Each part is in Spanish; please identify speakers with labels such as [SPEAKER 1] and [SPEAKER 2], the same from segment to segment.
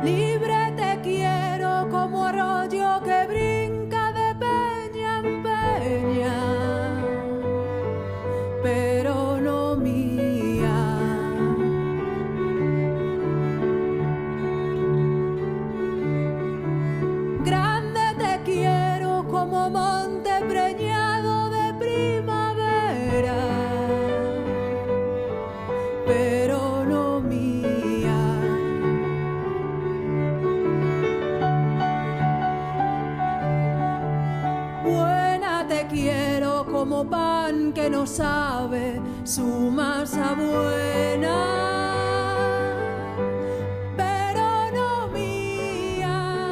[SPEAKER 1] libre te quiero como arroyo que brinca de peña en peña, pero no mía. Grande te quiero como monte preñado de primavera, pero no mía. Buena te quiero como pan que no sabe su masa buena, pero no mía.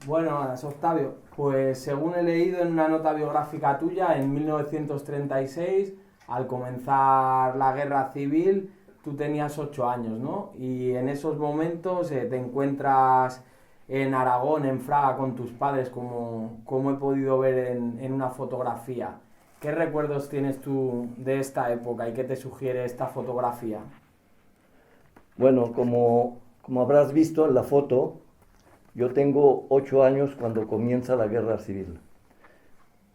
[SPEAKER 2] Buenas, Octavio. Pues según he leído en una nota biográfica tuya, en 1936, al comenzar la guerra civil, tú tenías 8 años, ¿no? Y en esos momentos te encuentras en Aragón, en Fraga, con tus padres, como he podido ver en una fotografía. ¿Qué recuerdos tienes tú de esta época y qué te sugiere esta fotografía?
[SPEAKER 3] Bueno, como habrás visto en la foto, yo tengo 8 años cuando comienza la guerra civil.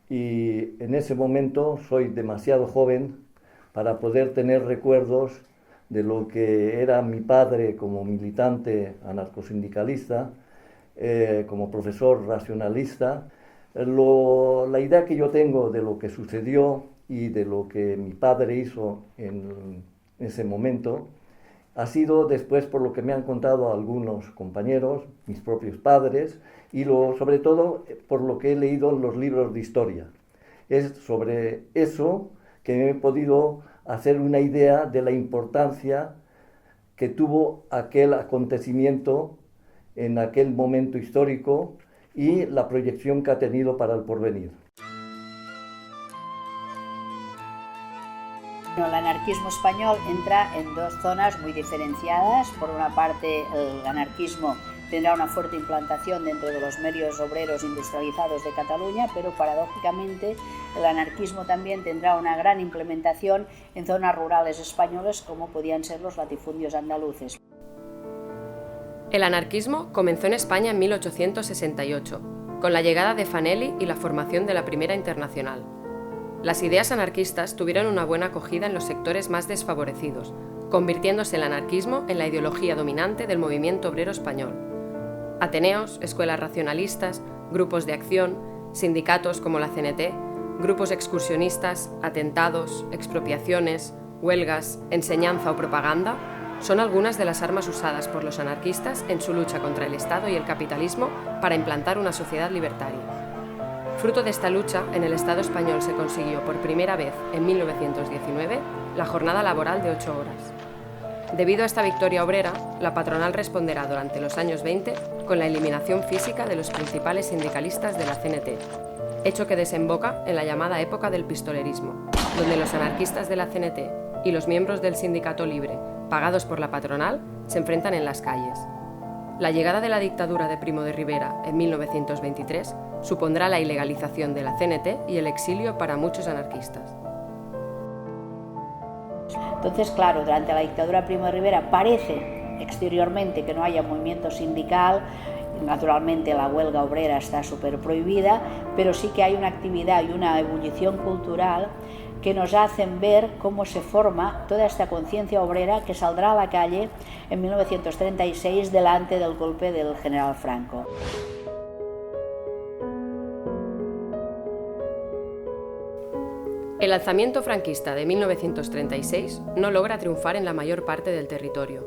[SPEAKER 3] Y en ese momento soy demasiado joven para poder tener recuerdos de lo que era mi padre como militante anarcosindicalista, como profesor racionalista. La idea que yo tengo de lo que sucedió y de lo que mi padre hizo en ese momento ha sido después por lo que me han contado algunos compañeros, mis propios padres, y sobre todo por lo que he leído en los libros de historia. Es sobre eso que me he podido hacer una idea de la importancia que tuvo aquel acontecimiento en aquel momento histórico y la proyección que ha tenido para el porvenir.
[SPEAKER 4] El anarquismo español entra en dos zonas muy diferenciadas. Por una parte, el anarquismo tendrá una fuerte implantación dentro de los medios obreros industrializados de Cataluña, pero paradójicamente el anarquismo también tendrá una gran implementación en zonas rurales españolas como podían ser los latifundios andaluces.
[SPEAKER 5] El anarquismo comenzó en España en 1868, con la llegada de Fanelli y la formación de la Primera Internacional. Las ideas anarquistas tuvieron una buena acogida en los sectores más desfavorecidos, convirtiéndose el anarquismo en la ideología dominante del movimiento obrero español. Ateneos, escuelas racionalistas, grupos de acción, sindicatos como la CNT, grupos excursionistas, atentados, expropiaciones, huelgas, enseñanza o propaganda son algunas de las armas usadas por los anarquistas en su lucha contra el Estado y el capitalismo para implantar una sociedad libertaria. Fruto de esta lucha, en el Estado español se consiguió por primera vez, en 1919, la jornada laboral de 8 horas. Debido a esta victoria obrera, la patronal responderá durante los años 20 con la eliminación física de los principales sindicalistas de la CNT, hecho que desemboca en la llamada época del pistolerismo, donde los anarquistas de la CNT y los miembros del Sindicato Libre, pagados por la patronal, se enfrentan en las calles. La llegada de la dictadura de Primo de Rivera en 1923 supondrá la ilegalización de la CNT y el exilio para muchos anarquistas.
[SPEAKER 4] Entonces, claro, durante la dictadura de Primo de Rivera parece exteriormente que no haya movimiento sindical, naturalmente la huelga obrera está súper prohibida, pero sí que hay una actividad y una ebullición cultural que nos hacen ver cómo se forma toda esta conciencia obrera que saldrá a la calle en 1936 delante del golpe del general Franco.
[SPEAKER 5] El alzamiento franquista de 1936 no logra triunfar en la mayor parte del territorio.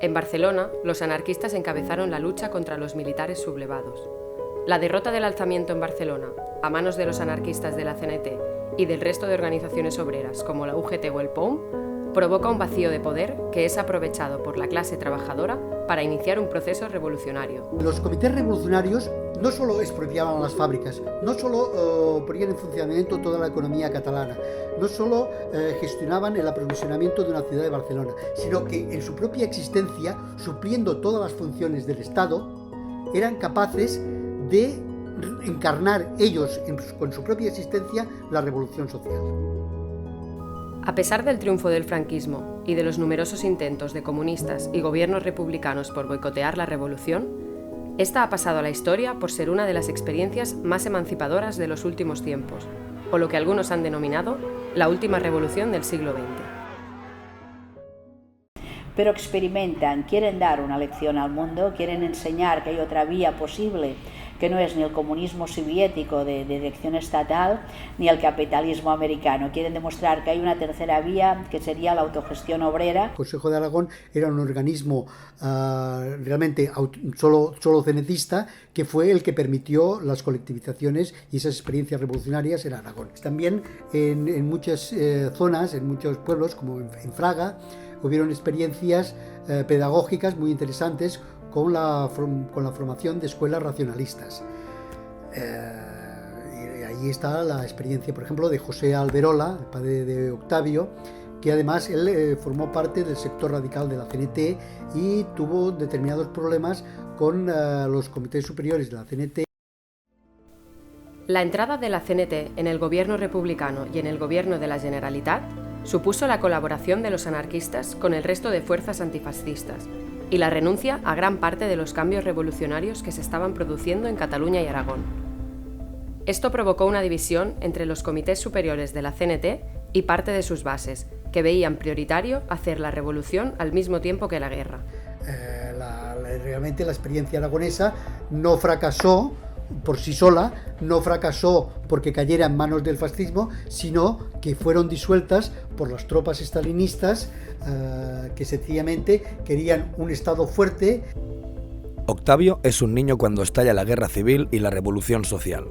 [SPEAKER 5] En Barcelona, los anarquistas encabezaron la lucha contra los militares sublevados. La derrota del alzamiento en Barcelona, a manos de los anarquistas de la CNT y del resto de organizaciones obreras como la UGT o el POUM, provoca un vacío de poder que es aprovechado por la clase trabajadora para iniciar un proceso revolucionario.
[SPEAKER 6] Los comités revolucionarios no solo expropiaban las fábricas, no solo ponían en funcionamiento toda la economía catalana, no solo gestionaban el aprovisionamiento de una ciudad de Barcelona, sino que en su propia existencia, supliendo todas las funciones del Estado, eran capaces de encarnar ellos con su propia existencia la revolución social.
[SPEAKER 5] A pesar del triunfo del franquismo y de los numerosos intentos de comunistas y gobiernos republicanos por boicotear la revolución, esta ha pasado a la historia por ser una de las experiencias más emancipadoras de los últimos tiempos, o lo que algunos han denominado la última revolución del siglo XX.
[SPEAKER 4] Pero experimentan, quieren dar una lección al mundo, quieren enseñar que hay otra vía posible, que no es ni el comunismo soviético de dirección estatal ni el capitalismo americano. Quieren demostrar que hay una tercera vía, que sería la autogestión obrera.
[SPEAKER 6] El Consejo de Aragón era un organismo realmente solo cenecista, que fue el que permitió las colectivizaciones y esas experiencias revolucionarias en Aragón. También en muchas zonas, en muchos pueblos, como en Fraga, hubieron experiencias pedagógicas muy interesantes con la formación de escuelas racionalistas. Y ahí está la experiencia, por ejemplo, de José Alberola, el padre de Octavio, que además él formó parte del sector radical de la CNT y tuvo determinados problemas con los comités superiores de la CNT.
[SPEAKER 5] La entrada de la CNT en el gobierno republicano y en el gobierno de la Generalitat supuso la colaboración de los anarquistas con el resto de fuerzas antifascistas y la renuncia a gran parte de los cambios revolucionarios que se estaban produciendo en Cataluña y Aragón. Esto provocó una división entre los comités superiores de la CNT y parte de sus bases, que veían prioritario hacer la revolución al mismo tiempo que la guerra.
[SPEAKER 6] Realmente la experiencia aragonesa no fracasó por sí sola, no fracasó porque cayera en manos del fascismo, sino que fueron disueltas por las tropas estalinistas que sencillamente querían un Estado fuerte.
[SPEAKER 7] Octavio es un niño cuando estalla la guerra civil y la revolución social.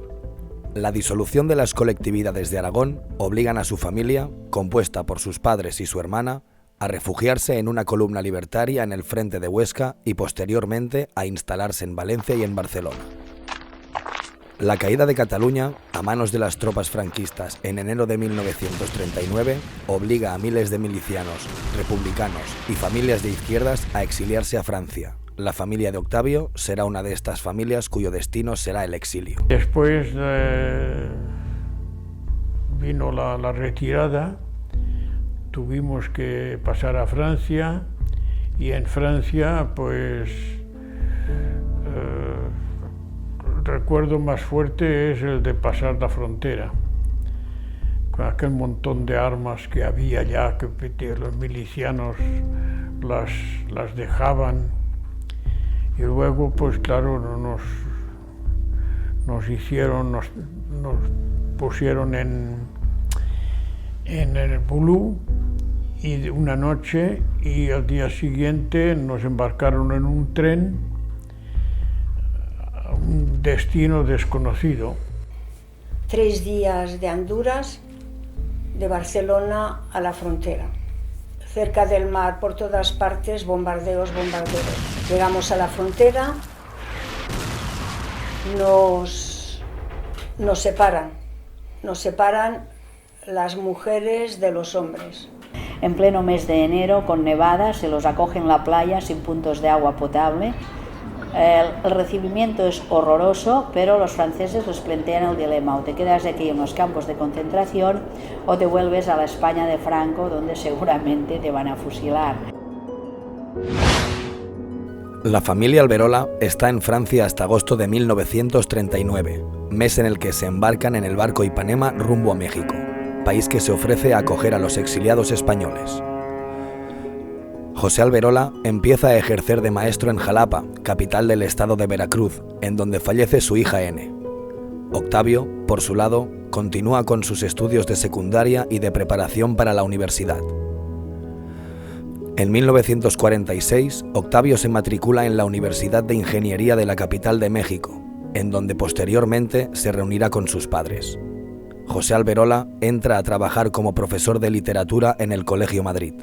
[SPEAKER 7] La disolución de las colectividades de Aragón obligan a su familia, compuesta por sus padres y su hermana, a refugiarse en una columna libertaria en el frente de Huesca y posteriormente a instalarse en Valencia y en Barcelona. La caída de Cataluña, a manos de las tropas franquistas en enero de 1939, obliga a miles de milicianos, republicanos y familias de izquierdas a exiliarse a Francia. La familia de Octavio será una de estas familias cuyo destino será el exilio.
[SPEAKER 8] Después vino la retirada, tuvimos que pasar a Francia y en Francia pues el recuerdo más fuerte es el de pasar la frontera, con aquel montón de armas que había ya, que los milicianos las dejaban, y luego pues claro nos pusieron en el Boulou y una noche, y al día siguiente nos embarcaron en un tren a un destino desconocido.
[SPEAKER 9] 3 días de anduras, de Barcelona a la frontera. Cerca del mar, por todas partes, bombardeos. Llegamos a la frontera, nos separan las mujeres de los hombres.
[SPEAKER 4] En pleno mes de enero, con nevadas, se los acoge en la playa sin puntos de agua potable. El recibimiento es horroroso, pero los franceses les plantean el dilema: o te quedas aquí en los campos de concentración o te vuelves a la España de Franco, donde seguramente te van a fusilar.
[SPEAKER 7] La familia Alberola está en Francia hasta agosto de 1939, mes en el que se embarcan en el barco Ipanema rumbo a México, país que se ofrece a acoger a los exiliados españoles. José Alberola empieza a ejercer de maestro en Jalapa, capital del estado de Veracruz, en donde fallece su hija N. Octavio, por su lado, continúa con sus estudios de secundaria y de preparación para la universidad. En 1946, Octavio se matricula en la Universidad de Ingeniería de la capital de México, en donde posteriormente se reunirá con sus padres. José Alberola entra a trabajar como profesor de literatura en el Colegio Madrid.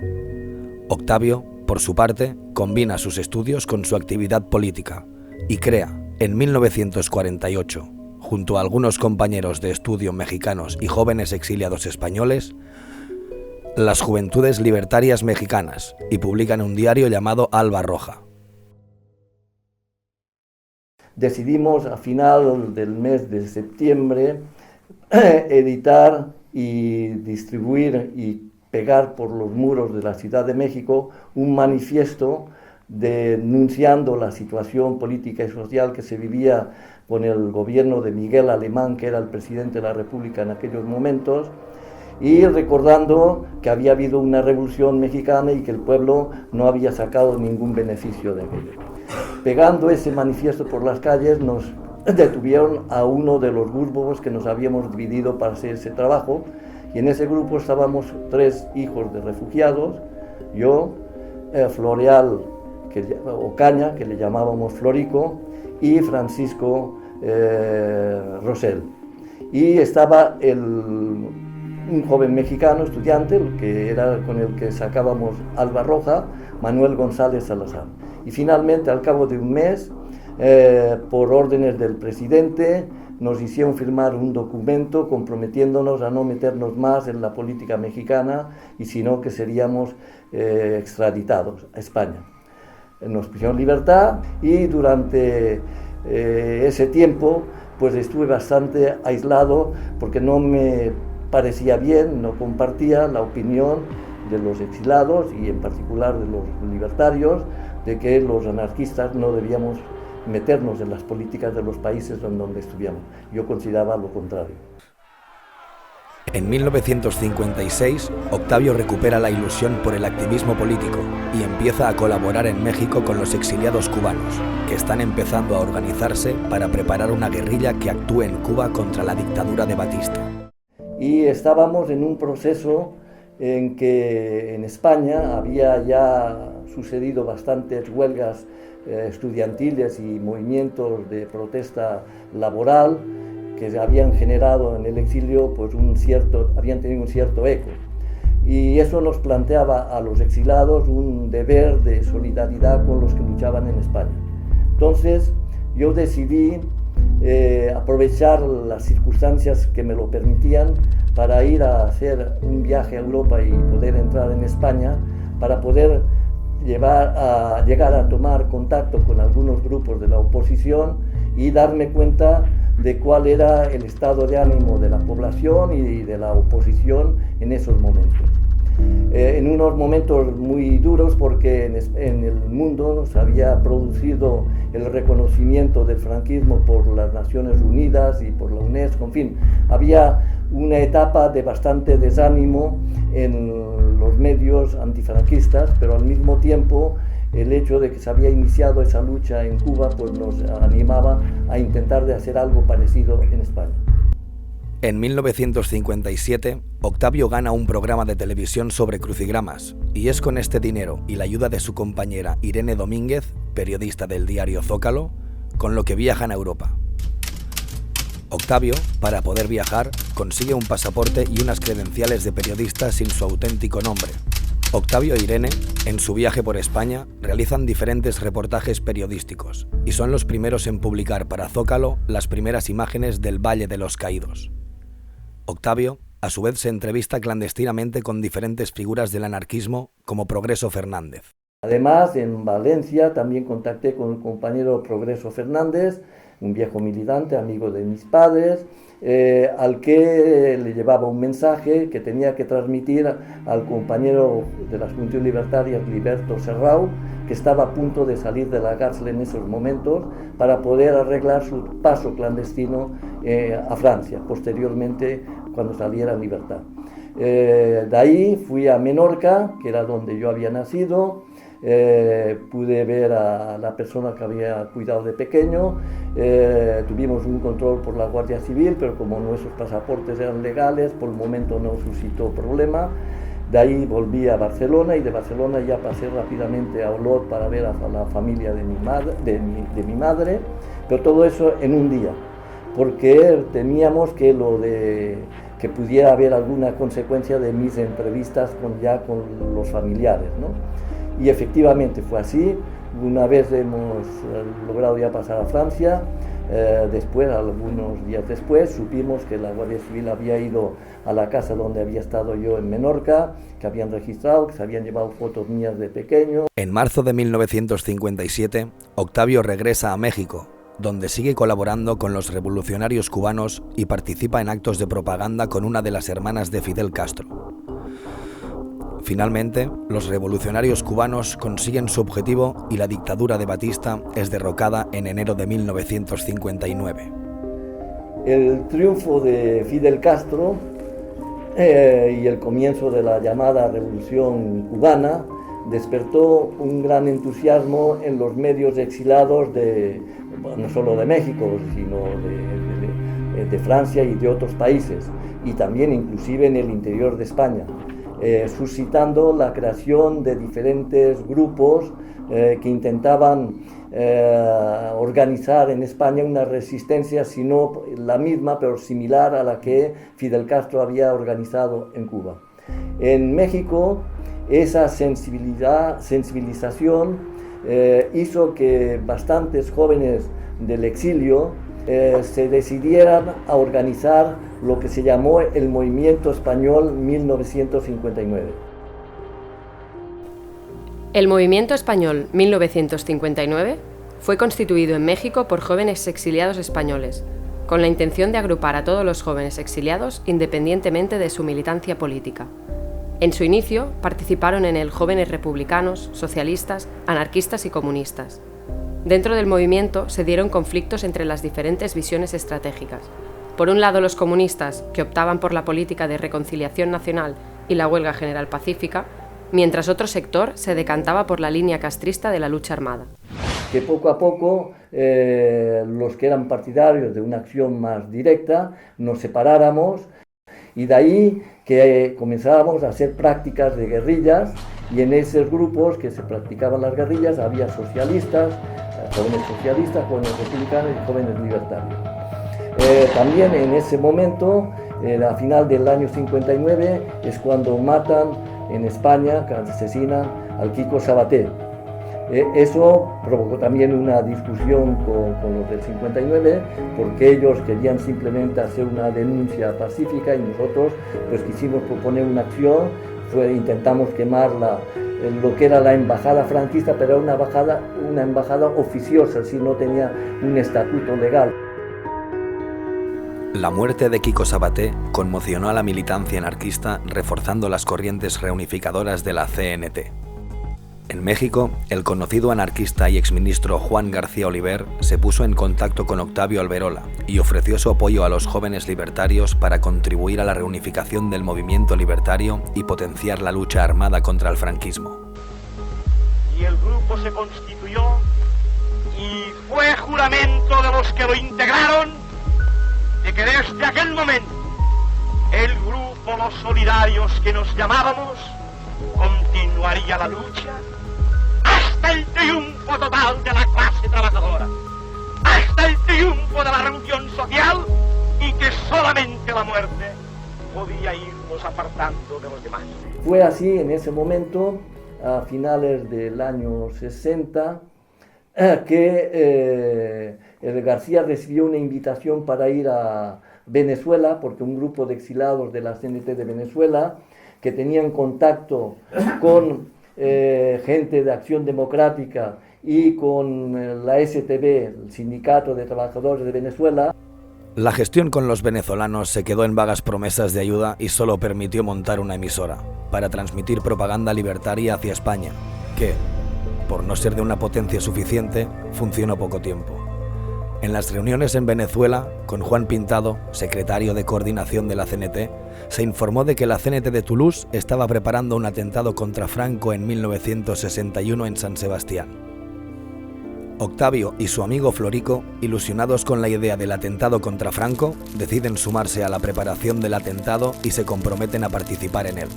[SPEAKER 7] Octavio, por su parte, combina sus estudios con su actividad política y crea, en 1948, junto a algunos compañeros de estudio mexicanos y jóvenes exiliados españoles, las Juventudes Libertarias Mexicanas, y publican un diario llamado Alba Roja.
[SPEAKER 3] decidimos a final del mes de septiembre editar y distribuir y pegar por los muros de la Ciudad de México un manifiesto denunciando la situación política y social que se vivía con el gobierno de Miguel Alemán, que era el presidente de la República en aquellos momentos, y recordando que había habido una revolución mexicana y que el pueblo no había sacado ningún beneficio de aquello. Pegando ese manifiesto por las calles, nos detuvieron a uno de los grupos que nos habíamos dividido para hacer ese trabajo, y en ese grupo estábamos 3 hijos de refugiados, yo, Floreal Ocaña, que le llamábamos Florico, y Francisco Rosell. Y estaba un joven mexicano, estudiante, el que era con el que sacábamos Alba Roja, Manuel González Salazar. Y finalmente, al cabo de un mes, por órdenes del presidente, nos hicieron firmar un documento comprometiéndonos a no meternos más en la política mexicana y sino que seríamos extraditados a España. Nos pusieron libertad y durante ese tiempo pues estuve bastante aislado porque no me parecía bien, no compartía la opinión de los exilados y en particular de los libertarios de que los anarquistas no debíamos meternos en las políticas de los países donde estuviéramos. Yo consideraba lo contrario.
[SPEAKER 7] En 1956, Octavio recupera la ilusión por el activismo político y empieza a colaborar en México con los exiliados cubanos, que están empezando a organizarse para preparar una guerrilla que actúe en Cuba contra la dictadura de Batista.
[SPEAKER 3] Y estábamos en un proceso en que en España había ya sucedido bastantes huelgas estudiantiles y movimientos de protesta laboral que habían generado en el exilio pues habían tenido un cierto eco. Y eso nos planteaba a los exilados un deber de solidaridad con los que luchaban en España. Entonces yo decidí aprovechar las circunstancias que me lo permitían para ir a hacer un viaje a Europa y poder entrar en España para poder llegar a tomar contacto con algunos grupos de la oposición y darme cuenta de cuál era el estado de ánimo de la población y de la oposición en esos momentos. En unos momentos muy duros porque en el mundo se había producido el reconocimiento del franquismo por las Naciones Unidas y por la UNESCO, en fin, había una etapa de bastante desánimo en los medios antifranquistas, pero al mismo tiempo el hecho de que se había iniciado esa lucha en Cuba pues nos animaba a intentar de hacer algo parecido en España.
[SPEAKER 7] En 1957, Octavio gana un programa de televisión sobre crucigramas, y es con este dinero y la ayuda de su compañera Irene Domínguez, periodista del diario Zócalo, con lo que viajan a Europa. Octavio, para poder viajar, consigue un pasaporte y unas credenciales de periodista sin su auténtico nombre. Octavio e Irene, en su viaje por España, realizan diferentes reportajes periodísticos, y son los primeros en publicar para Zócalo las primeras imágenes del Valle de los Caídos. Octavio, a su vez, se entrevista clandestinamente con diferentes figuras del anarquismo, como Progreso Fernández.
[SPEAKER 3] Además, en Valencia también contacté con el compañero Progreso Fernández, un viejo militante, amigo de mis padres, al que le llevaba un mensaje que tenía que transmitir al compañero de las Juventudes Libertarias, Liberto Serrao, que estaba a punto de salir de la cárcel en esos momentos para poder arreglar su paso clandestino a Francia, posteriormente cuando saliera en libertad. De ahí fui a Menorca, que era donde yo había nacido. Pude ver a la persona que había cuidado de pequeño, tuvimos un control por la Guardia Civil, pero como nuestros pasaportes eran legales, por el momento no suscitó problema. De ahí volví a Barcelona y de Barcelona ya pasé rápidamente a Olot para ver a la familia de mi madre, pero todo eso en un día, porque temíamos que que pudiera haber alguna consecuencia de mis entrevistas con los familiares, ¿no? Y efectivamente fue así. Una vez hemos logrado ya pasar a Francia, después, algunos días después, supimos que la Guardia Civil había ido a la casa donde había estado yo en Menorca, que habían registrado, que se habían llevado fotos mías de pequeño.
[SPEAKER 7] En marzo de 1957, Octavio regresa a México, donde sigue colaborando con los revolucionarios cubanos y participa en actos de propaganda con una de las hermanas de Fidel Castro. Finalmente, los revolucionarios cubanos consiguen su objetivo y la dictadura de Batista es derrocada en enero de 1959.
[SPEAKER 3] El triunfo de Fidel Castro y el comienzo de la llamada Revolución Cubana despertó un gran entusiasmo en los medios exilados no solo de México, sino de Francia y de otros países, y también inclusive en el interior de España, suscitando la creación de diferentes grupos que intentaban organizar en España una resistencia, si no la misma, pero similar a la que Fidel Castro había organizado en Cuba. En México, esa sensibilización hizo que bastantes jóvenes del exilio se decidieran a organizar lo que se llamó el Movimiento Español 1959.
[SPEAKER 5] El Movimiento Español 1959 fue constituido en México por jóvenes exiliados españoles, con la intención de agrupar a todos los jóvenes exiliados independientemente de su militancia política. En su inicio participaron en él jóvenes republicanos, socialistas, anarquistas y comunistas. Dentro del movimiento se dieron conflictos entre las diferentes visiones estratégicas. Por un lado, los comunistas, que optaban por la política de reconciliación nacional y la huelga general pacífica, mientras otro sector se decantaba por la línea castrista de la lucha armada.
[SPEAKER 3] Que poco a poco los que eran partidarios de una acción más directa nos separáramos, y de ahí que comenzábamos a hacer prácticas de guerrillas, y en esos grupos que se practicaban las guerrillas había socialistas, jóvenes republicanos y jóvenes libertarios. También en ese momento, a final del año 59, es cuando matan en España, que asesinan al Quico Sabaté. Eso provocó también una discusión con los del 59, porque ellos querían simplemente hacer una denuncia pacífica y nosotros pues quisimos proponer una acción. Intentamos quemar lo que era la embajada franquista, pero era una embajada oficiosa, si no tenía un estatuto legal.
[SPEAKER 7] La muerte de Quico Sabaté conmocionó a la militancia anarquista, reforzando las corrientes reunificadoras de la CNT. En México, el conocido anarquista y exministro Juan García Oliver se puso en contacto con Octavio Alberola y ofreció su apoyo a los jóvenes libertarios para contribuir a la reunificación del movimiento libertario y potenciar la lucha armada contra el franquismo.
[SPEAKER 10] Y el grupo se constituyó y fue juramento de los que lo integraron de que desde aquel momento el grupo Los Solidarios que nos llamábamos continuaría la lucha hasta el triunfo total de la clase trabajadora, hasta el triunfo de la revolución social, y que solamente la muerte podía irnos apartando de los demás.
[SPEAKER 3] Fue así en ese momento, a finales del año 60, que García recibió una invitación para ir a Venezuela, porque un grupo de exilados de la CNT de Venezuela, que tenían contacto con gente de Acción Democrática y con la STB, el Sindicato de Trabajadores de Venezuela.
[SPEAKER 7] La gestión con los venezolanos se quedó en vagas promesas de ayuda y solo permitió montar una emisora para transmitir propaganda libertaria hacia España, que, por no ser de una potencia suficiente, funcionó poco tiempo. En las reuniones en Venezuela, con Juan Pintado, secretario de coordinación de la CNT, se informó de que la CNT de Toulouse estaba preparando un atentado contra Franco en 1961 en San Sebastián. Octavio y su amigo Florico, ilusionados con la idea del atentado contra Franco, deciden sumarse a la preparación del atentado y se comprometen a participar en él.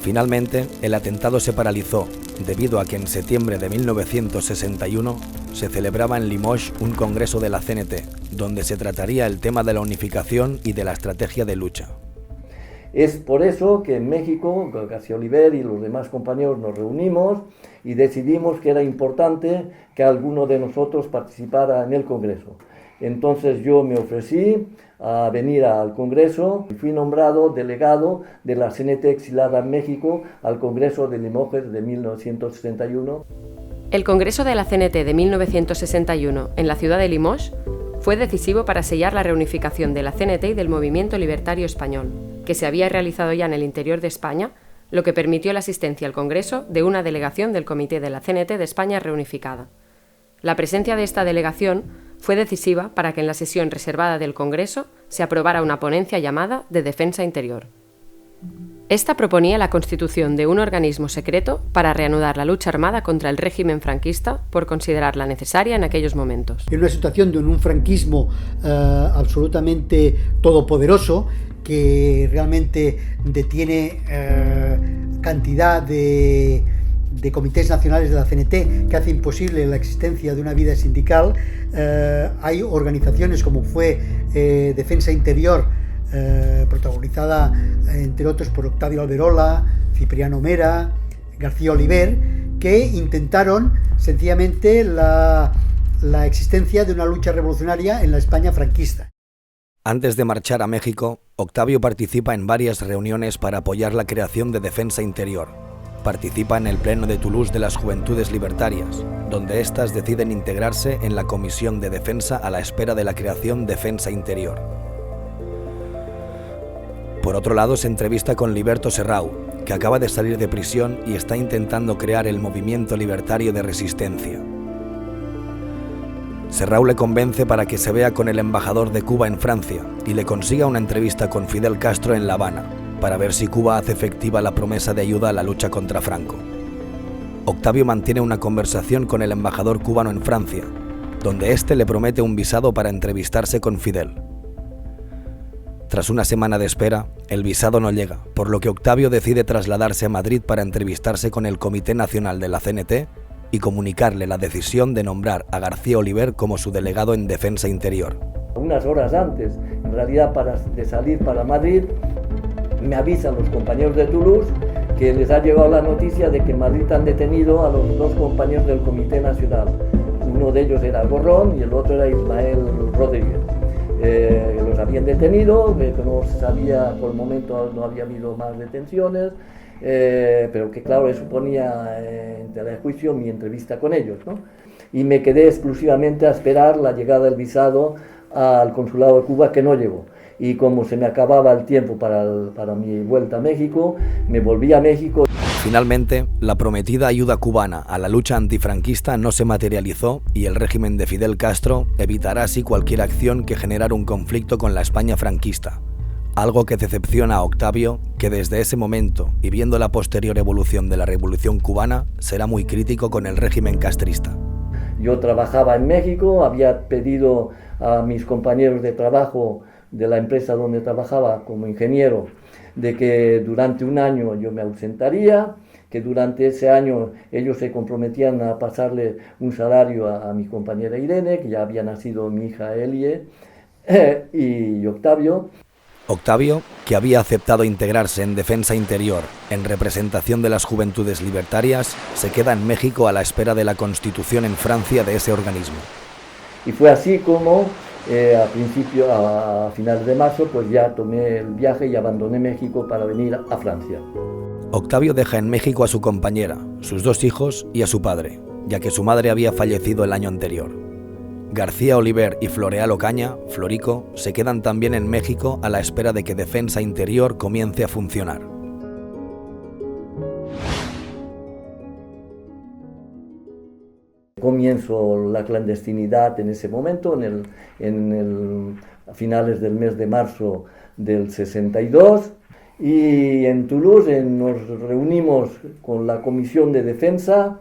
[SPEAKER 7] Finalmente, el atentado se paralizó debido a que en septiembre de 1961 se celebraba en Limoges un congreso de la CNT, donde se trataría el tema de la unificación y de la estrategia de lucha.
[SPEAKER 3] Es por eso que en México, García Oliver y los demás compañeros nos reunimos y decidimos que era importante que alguno de nosotros participara en el congreso. Entonces yo me ofrecí a venir al congreso y fui nombrado delegado de la CNT exilada en México al congreso de Limoges de 1961.
[SPEAKER 5] El Congreso de la CNT de 1961 en la ciudad de Limoges fue decisivo para sellar la reunificación de la CNT y del movimiento libertario español, que se había realizado ya en el interior de España, lo que permitió la asistencia al Congreso de una delegación del Comité de la CNT de España reunificada. La presencia de esta delegación fue decisiva para que en la sesión reservada del Congreso se aprobara una ponencia llamada de Defensa Interior. Esta proponía la constitución de un organismo secreto para reanudar la lucha armada contra el régimen franquista por considerarla necesaria en aquellos momentos.
[SPEAKER 6] En una situación de un franquismo absolutamente todopoderoso, que realmente detiene cantidad de comités nacionales de la CNT, que hace imposible la existencia de una vida sindical, hay organizaciones como fue Defensa Interior, protagonizada entre otros por Octavio Alberola, Cipriano Mera, García Oliver, que intentaron sencillamente la existencia de una lucha revolucionaria en la España franquista.
[SPEAKER 7] Antes de marchar a México, Octavio participa en varias reuniones para apoyar la creación de Defensa Interior. Participa en el Pleno de Toulouse de las Juventudes Libertarias, donde éstas deciden integrarse en la Comisión de Defensa a la espera de la creación Defensa Interior. Por otro lado, se entrevista con Liberto Serrao, que acaba de salir de prisión y está intentando crear el movimiento libertario de resistencia. Serrao le convence para que se vea con el embajador de Cuba en Francia y le consiga una entrevista con Fidel Castro en La Habana, para ver si Cuba hace efectiva la promesa de ayuda a la lucha contra Franco. Octavio mantiene una conversación con el embajador cubano en Francia, donde éste le promete un visado para entrevistarse con Fidel. Tras una semana de espera, el visado no llega, por lo que Octavio decide trasladarse a Madrid para entrevistarse con el Comité Nacional de la CNT y comunicarle la decisión de nombrar a García Oliver como su delegado en Defensa Interior.
[SPEAKER 3] Unas horas antes, en realidad de salir para Madrid, me avisan los compañeros de Toulouse que les ha llegado la noticia de que en Madrid han detenido a los dos compañeros del Comité Nacional. Uno de ellos era Gorrón y el otro era Ismael Rodríguez. Los habían detenido, que no se sabía, por el momento no había habido más detenciones, pero que claro, eso ponía en tela de juicio mi entrevista con ellos, ¿no? Y me quedé exclusivamente a esperar la llegada del visado al Consulado de Cuba, que no llegó. Y como se me acababa el tiempo para mi vuelta a México, me volví a México.
[SPEAKER 7] Finalmente, la prometida ayuda cubana a la lucha antifranquista no se materializó y el régimen de Fidel Castro evitará así cualquier acción que generara un conflicto con la España franquista. Algo que decepciona a Octavio, que desde ese momento, y viendo la posterior evolución de la Revolución cubana, será muy crítico con el régimen castrista.
[SPEAKER 3] Yo trabajaba en México, había pedido a mis compañeros de trabajo de la empresa donde trabajaba como ingeniero, de que durante un año yo me ausentaría, que durante ese año ellos se comprometían a pasarle un salario a mi compañera Irene, que ya había nacido mi hija Elie, y Octavio.
[SPEAKER 7] Octavio, que había aceptado integrarse en Defensa Interior en representación de las Juventudes Libertarias, se queda en México a la espera de la constitución en Francia de ese organismo.
[SPEAKER 3] Y fue así como a finales de marzo, pues ya tomé el viaje y abandoné México para venir a Francia.
[SPEAKER 7] Octavio deja en México a su compañera, sus dos hijos y a su padre, ya que su madre había fallecido el año anterior. García Oliver y Floreal Ocaña, Florico, se quedan también en México a la espera de que Defensa Interior comience a funcionar.
[SPEAKER 3] Comienzo la clandestinidad en ese momento, a finales del mes de marzo del 62, y en Toulouse nos reunimos con la Comisión de Defensa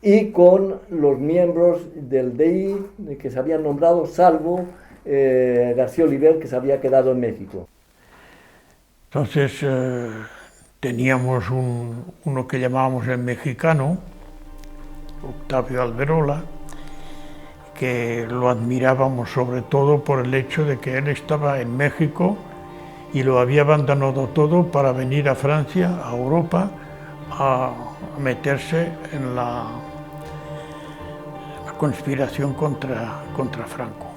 [SPEAKER 3] y con los miembros del DI que se habían nombrado, salvo García Oliver, que se había quedado en México.
[SPEAKER 8] Entonces teníamos uno que llamábamos el mexicano, Octavio Alberola, que lo admirábamos sobre todo por el hecho de que él estaba en México y lo había abandonado todo para venir a Francia, a Europa, a meterse en la conspiración contra Franco.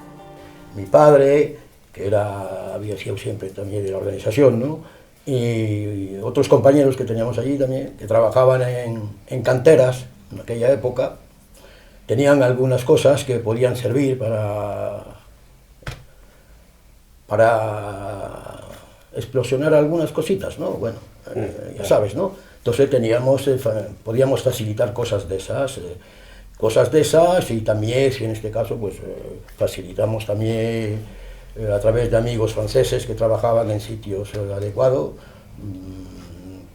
[SPEAKER 11] Mi padre, que había sido siempre también de la organización, ¿no? Y otros compañeros que teníamos allí también, que trabajaban en canteras, en aquella época, tenían algunas cosas que podían servir para explosionar algunas cositas, ¿no? Bueno, ya sabes, ¿no? Entonces podíamos facilitar cosas de esas y también, si en este caso, pues facilitamos también a través de amigos franceses que trabajaban en sitios adecuados,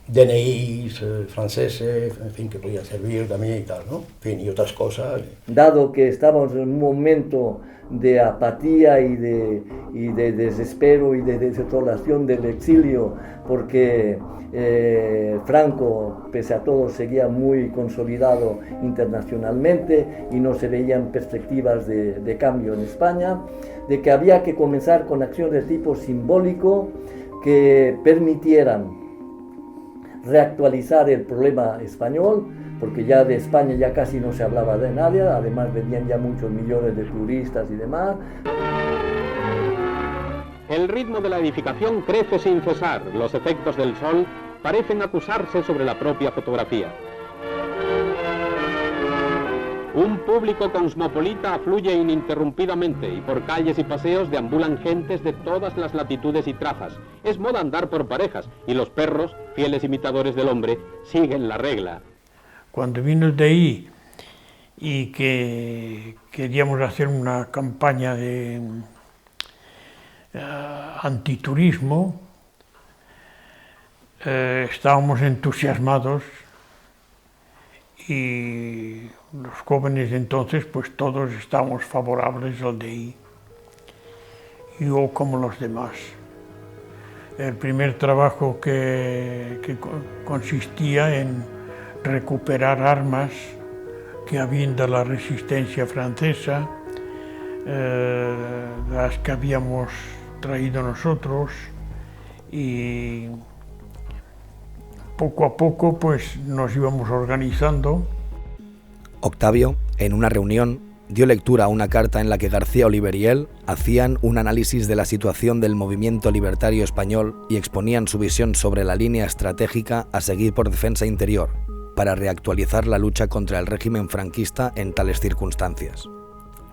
[SPEAKER 11] DNIs franceses, en fin, que podían servir también y tal, ¿no? En fin, y otras cosas.
[SPEAKER 3] Dado que estábamos en un momento de apatía y de desespero y de desolación del exilio, porque Franco, pese a todo, seguía muy consolidado internacionalmente y no se veían perspectivas de cambio en España, de que había que comenzar con acciones de tipo simbólico que permitieran reactualizar el problema español, porque ya de España ya casi no se hablaba de nadie, además venían ya muchos millones de turistas y demás.
[SPEAKER 12] El ritmo de la edificación crece sin cesar, los efectos del sol parecen acusarse sobre la propia fotografía. Un público cosmopolita afluye ininterrumpidamente y por calles y paseos deambulan gentes de todas las latitudes y trazas. Es moda andar por parejas y los perros, fieles imitadores del hombre, siguen la regla.
[SPEAKER 8] Cuando vino el DI y que queríamos hacer una campaña de antiturismo, estábamos entusiasmados y los jóvenes de entonces, pues todos estábamos favorables al DI, yo como los demás. El primer trabajo que consistía en recuperar armas que habían de la resistencia francesa, las que habíamos traído nosotros, y poco a poco pues nos íbamos organizando.
[SPEAKER 7] Octavio, en una reunión, dio lectura a una carta en la que García Oliver y él hacían un análisis de la situación del movimiento libertario español y exponían su visión sobre la línea estratégica a seguir por Defensa Interior para reactualizar la lucha contra el régimen franquista en tales circunstancias.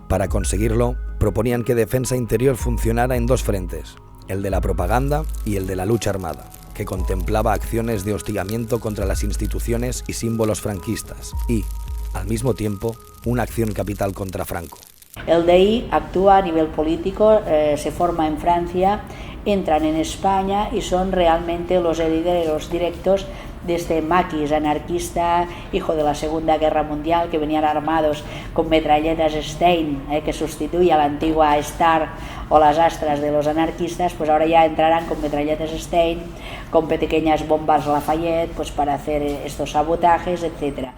[SPEAKER 7] Para conseguirlo, proponían que Defensa Interior funcionara en dos frentes, el de la propaganda y el de la lucha armada, que contemplaba acciones de hostigamiento contra las instituciones y símbolos franquistas y, al mismo tiempo, una acción capital contra Franco.
[SPEAKER 4] El DI actúa a nivel político, se forma en Francia, entran en España y son realmente los herederos directos de este maquis anarquista, hijo de la Segunda Guerra Mundial, que venían armados con metralletas Stein, que sustituye a la antigua Star o las Astras de los anarquistas, pues ahora ya entrarán con metralletas Stein, con pequeñas bombas Lafayette, pues para hacer estos sabotajes, etc.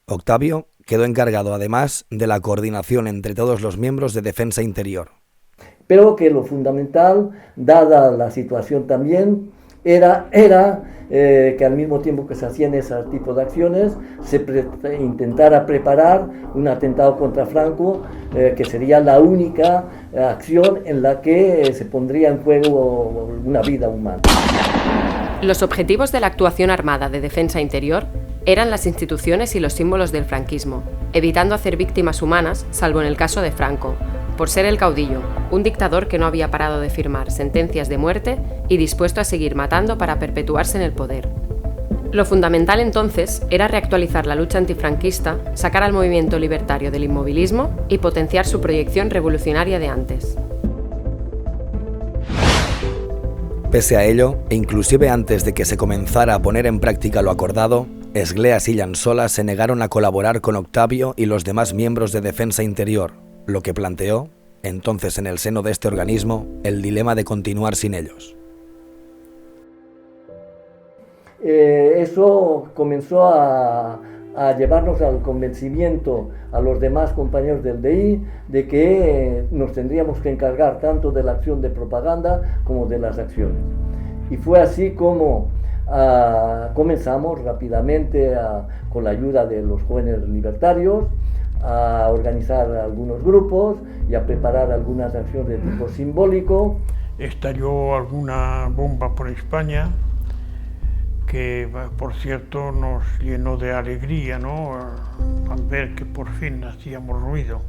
[SPEAKER 7] Octavio quedó encargado además de la coordinación entre todos los miembros de Defensa Interior.
[SPEAKER 3] Pero que lo fundamental, dada la situación también, era que al mismo tiempo que se hacían ese tipo de acciones, se intentara preparar un atentado contra Franco, que sería la única acción en la que se pondría en juego una vida humana.
[SPEAKER 5] Los objetivos de la actuación armada de Defensa Interior eran las instituciones y los símbolos del franquismo, evitando hacer víctimas humanas, salvo en el caso de Franco, por ser el caudillo, un dictador que no había parado de firmar sentencias de muerte y dispuesto a seguir matando para perpetuarse en el poder. Lo fundamental entonces era reactualizar la lucha antifranquista, sacar al movimiento libertario del inmovilismo y potenciar su proyección revolucionaria de antes.
[SPEAKER 7] Pese a ello, e inclusive antes de que se comenzara a poner en práctica lo acordado, Esgleas y Llansola se negaron a colaborar con Octavio y los demás miembros de Defensa Interior, lo que planteó, entonces en el seno de este organismo, el dilema de continuar sin ellos.
[SPEAKER 3] Eso comenzó a llevarnos al convencimiento a los demás compañeros del DI de que nos tendríamos que encargar tanto de la acción de propaganda como de las acciones. Y fue así como comenzamos rápidamente, con la ayuda de los jóvenes libertarios, a organizar algunos grupos y a preparar algunas acciones de tipo simbólico.
[SPEAKER 8] Estalló alguna bomba por España que por cierto nos llenó de alegría, ¿no?, al ver que por fin hacíamos ruido.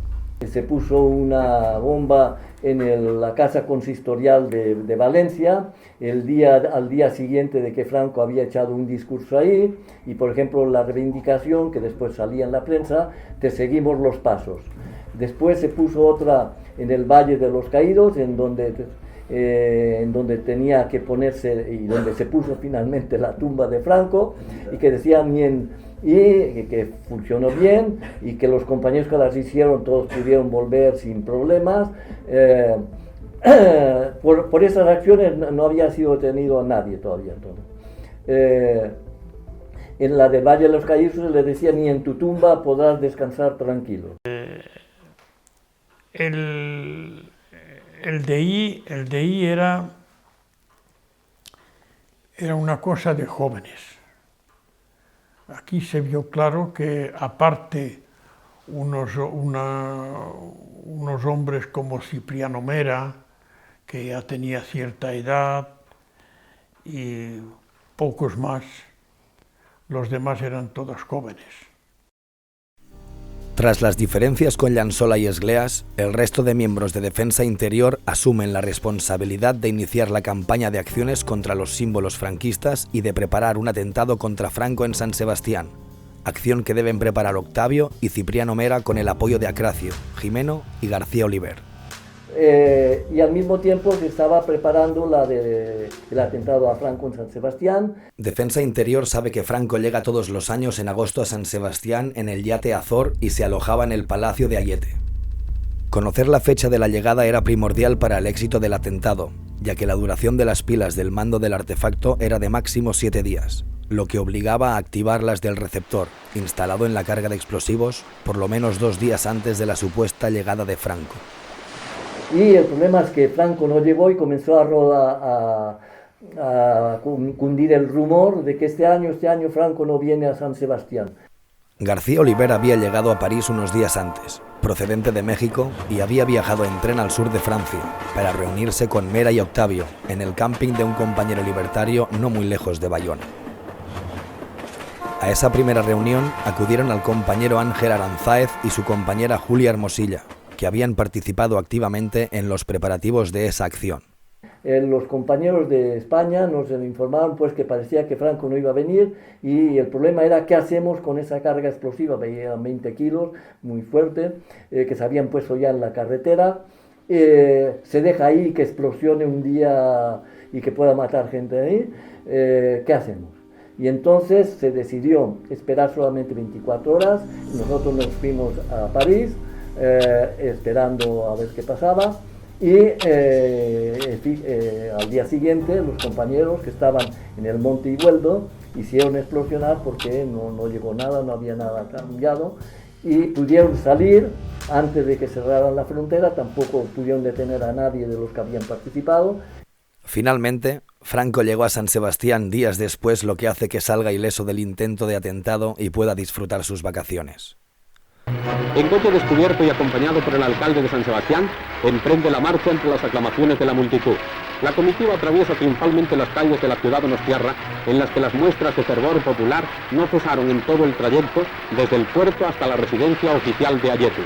[SPEAKER 3] Se puso una bomba en la casa consistorial de Valencia al día siguiente de que Franco había echado un discurso ahí, y por ejemplo la reivindicación que después salía en la prensa, te seguimos los pasos. Después se puso otra en el Valle de los Caídos, en donde tenía que ponerse, y donde se puso finalmente la tumba de Franco, y que decían que funcionó bien, y que los compañeros que las hicieron todos pudieron volver sin problemas. Por esas acciones no había sido detenido a nadie todavía. En la del Valle de los Caídos le decía: ni en tu tumba podrás descansar tranquilo.
[SPEAKER 8] El DI era una cosa de jóvenes. Aquí se vio claro que, aparte, unos hombres como Cipriano Mera, que ya tenía cierta edad, y pocos más, los demás eran todos jóvenes.
[SPEAKER 7] Tras las diferencias con Llançola y Esgleas, el resto de miembros de Defensa Interior asumen la responsabilidad de iniciar la campaña de acciones contra los símbolos franquistas y de preparar un atentado contra Franco en San Sebastián, acción que deben preparar Octavio y Cipriano Mera con el apoyo de Acracio, Jimeno y García Oliver.
[SPEAKER 3] Y al mismo tiempo se estaba preparando el atentado a Franco en San Sebastián.
[SPEAKER 7] Defensa Interior sabe que Franco llega todos los años en agosto a San Sebastián en el yate Azor y se alojaba en el Palacio de Ayete. Conocer la fecha de la llegada era primordial para el éxito del atentado, ya que la duración de las pilas del mando del artefacto era de máximo 7 días, lo que obligaba a activar las del receptor, instalado en la carga de explosivos, por lo menos 2 días antes de la supuesta llegada de Franco.
[SPEAKER 3] Y el problema es que Franco no llegó y comenzó a cundir el rumor de que este año Franco no viene a San Sebastián.
[SPEAKER 7] García Oliver había llegado a París unos días antes, procedente de México, y había viajado en tren al sur de Francia para reunirse con Mera y Octavio en el camping de un compañero libertario no muy lejos de Bayona. A esa primera reunión acudieron al compañero Ángel Aranzáez y su compañera Julia Hermosilla, que habían participado activamente en los preparativos de esa acción.
[SPEAKER 3] Los compañeros de España nos informaron pues que parecía que Franco no iba a venir, y el problema era qué hacemos con esa carga explosiva, veían 20 kilos, muy fuerte, que se habían puesto ya en la carretera. Se deja ahí que explosione un día y que pueda matar gente ahí, ¿qué hacemos? Y entonces se decidió esperar solamente 24 horas, nosotros nos fuimos a París, esperando a ver qué pasaba, y al día siguiente los compañeros que estaban en el Monte Igueldo hicieron explosionar porque no llegó nada, no había nada cambiado, y pudieron salir antes de que cerraran la frontera, tampoco pudieron detener a nadie de los que habían participado.
[SPEAKER 7] Finalmente, Franco llegó a San Sebastián días después, lo que hace que salga ileso del intento de atentado y pueda disfrutar sus vacaciones.
[SPEAKER 12] En coche descubierto y acompañado por el alcalde de San Sebastián, emprende la marcha entre las aclamaciones de la multitud. La comitiva atraviesa triunfalmente las calles de la ciudad donostiarra, en las que las muestras de fervor popular no cesaron en todo el trayecto, desde el puerto hasta la residencia oficial de Ayete.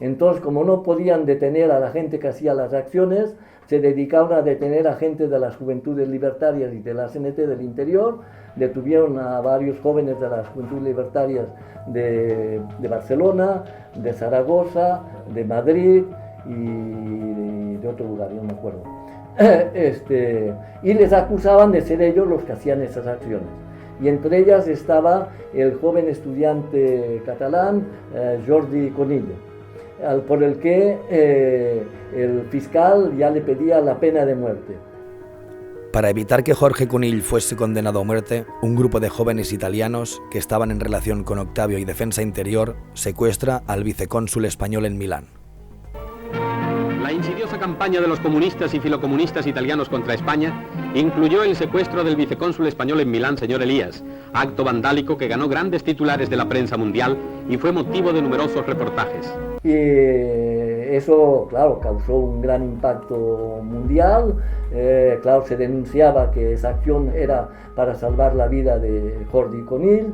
[SPEAKER 3] Entonces, como no podían detener a la gente que hacía las acciones, se dedicaron a detener a gente de las Juventudes Libertarias y de la CNT del interior. Detuvieron a varios jóvenes de las Juventudes Libertarias de Barcelona, de Zaragoza, de Madrid y de otro lugar, yo no me acuerdo. Y les acusaban de ser ellos los que hacían esas acciones. Y entre ellas estaba el joven estudiante catalán Jordi Conill, por el que el fiscal ya le pedía la pena de muerte.
[SPEAKER 7] Para evitar que Jorge Conill fuese condenado a muerte, un grupo de jóvenes italianos que estaban en relación con Octavio y Defensa Interior secuestra al vicecónsul español en Milán.
[SPEAKER 12] La insidiosa campaña de los comunistas y filocomunistas italianos contra España incluyó el secuestro del vicecónsul español en Milán, señor Elías, acto vandálico que ganó grandes titulares de la prensa mundial y fue motivo de numerosos reportajes.
[SPEAKER 3] Y eso, claro, causó un gran impacto mundial. Claro, se denunciaba que esa acción era para salvar la vida de Jordi Conill.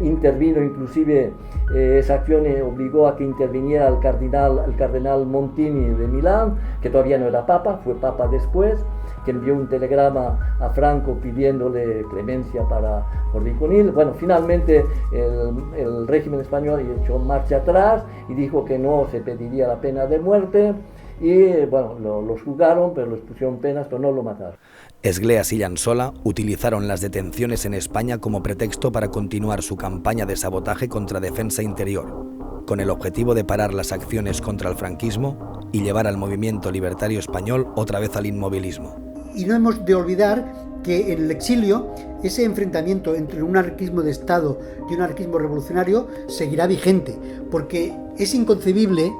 [SPEAKER 3] Intervino inclusive, esa acción obligó a que interviniera el cardenal Montini de Milán, que todavía no era papa, fue papa después, que envió un telegrama a Franco pidiéndole clemencia para Jordi Conill. Bueno, finalmente el régimen español echó marcha atrás y dijo que no se pediría la pena de muerte, y bueno, los juzgaron, pero les pusieron penas, pero no lo mataron.
[SPEAKER 7] Esgleas y Llansola utilizaron las detenciones en España como pretexto para continuar su campaña de sabotaje contra Defensa Interior, con el objetivo de parar las acciones contra el franquismo y llevar al movimiento libertario español otra vez al inmovilismo.
[SPEAKER 6] Y no hemos de olvidar que en el exilio ese enfrentamiento entre un anarquismo de Estado y un anarquismo revolucionario seguirá vigente, porque es inconcebible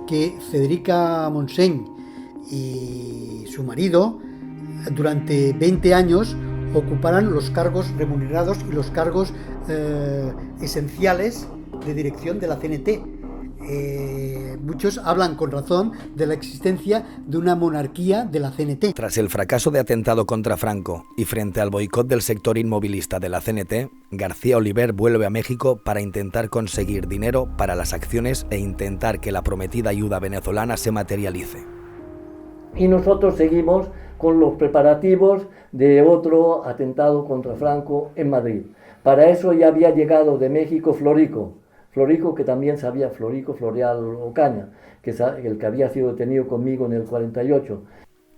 [SPEAKER 6] que Federica Montseny y su marido durante 20 años ocuparan los cargos remunerados y los cargos esenciales de dirección de la CNT. Muchos hablan con razón de la existencia de una monarquía de la CNT.
[SPEAKER 7] Tras el fracaso de atentado contra Franco y frente al boicot del sector inmovilista de la CNT, García Oliver vuelve a México para intentar conseguir dinero para las acciones e intentar que la prometida ayuda venezolana se materialice.
[SPEAKER 3] Y nosotros seguimos con los preparativos de otro atentado contra Franco en Madrid. Para eso ya había llegado de México Florico, que también sabía, Floreal Ocaña, que el que había sido detenido conmigo en el 48.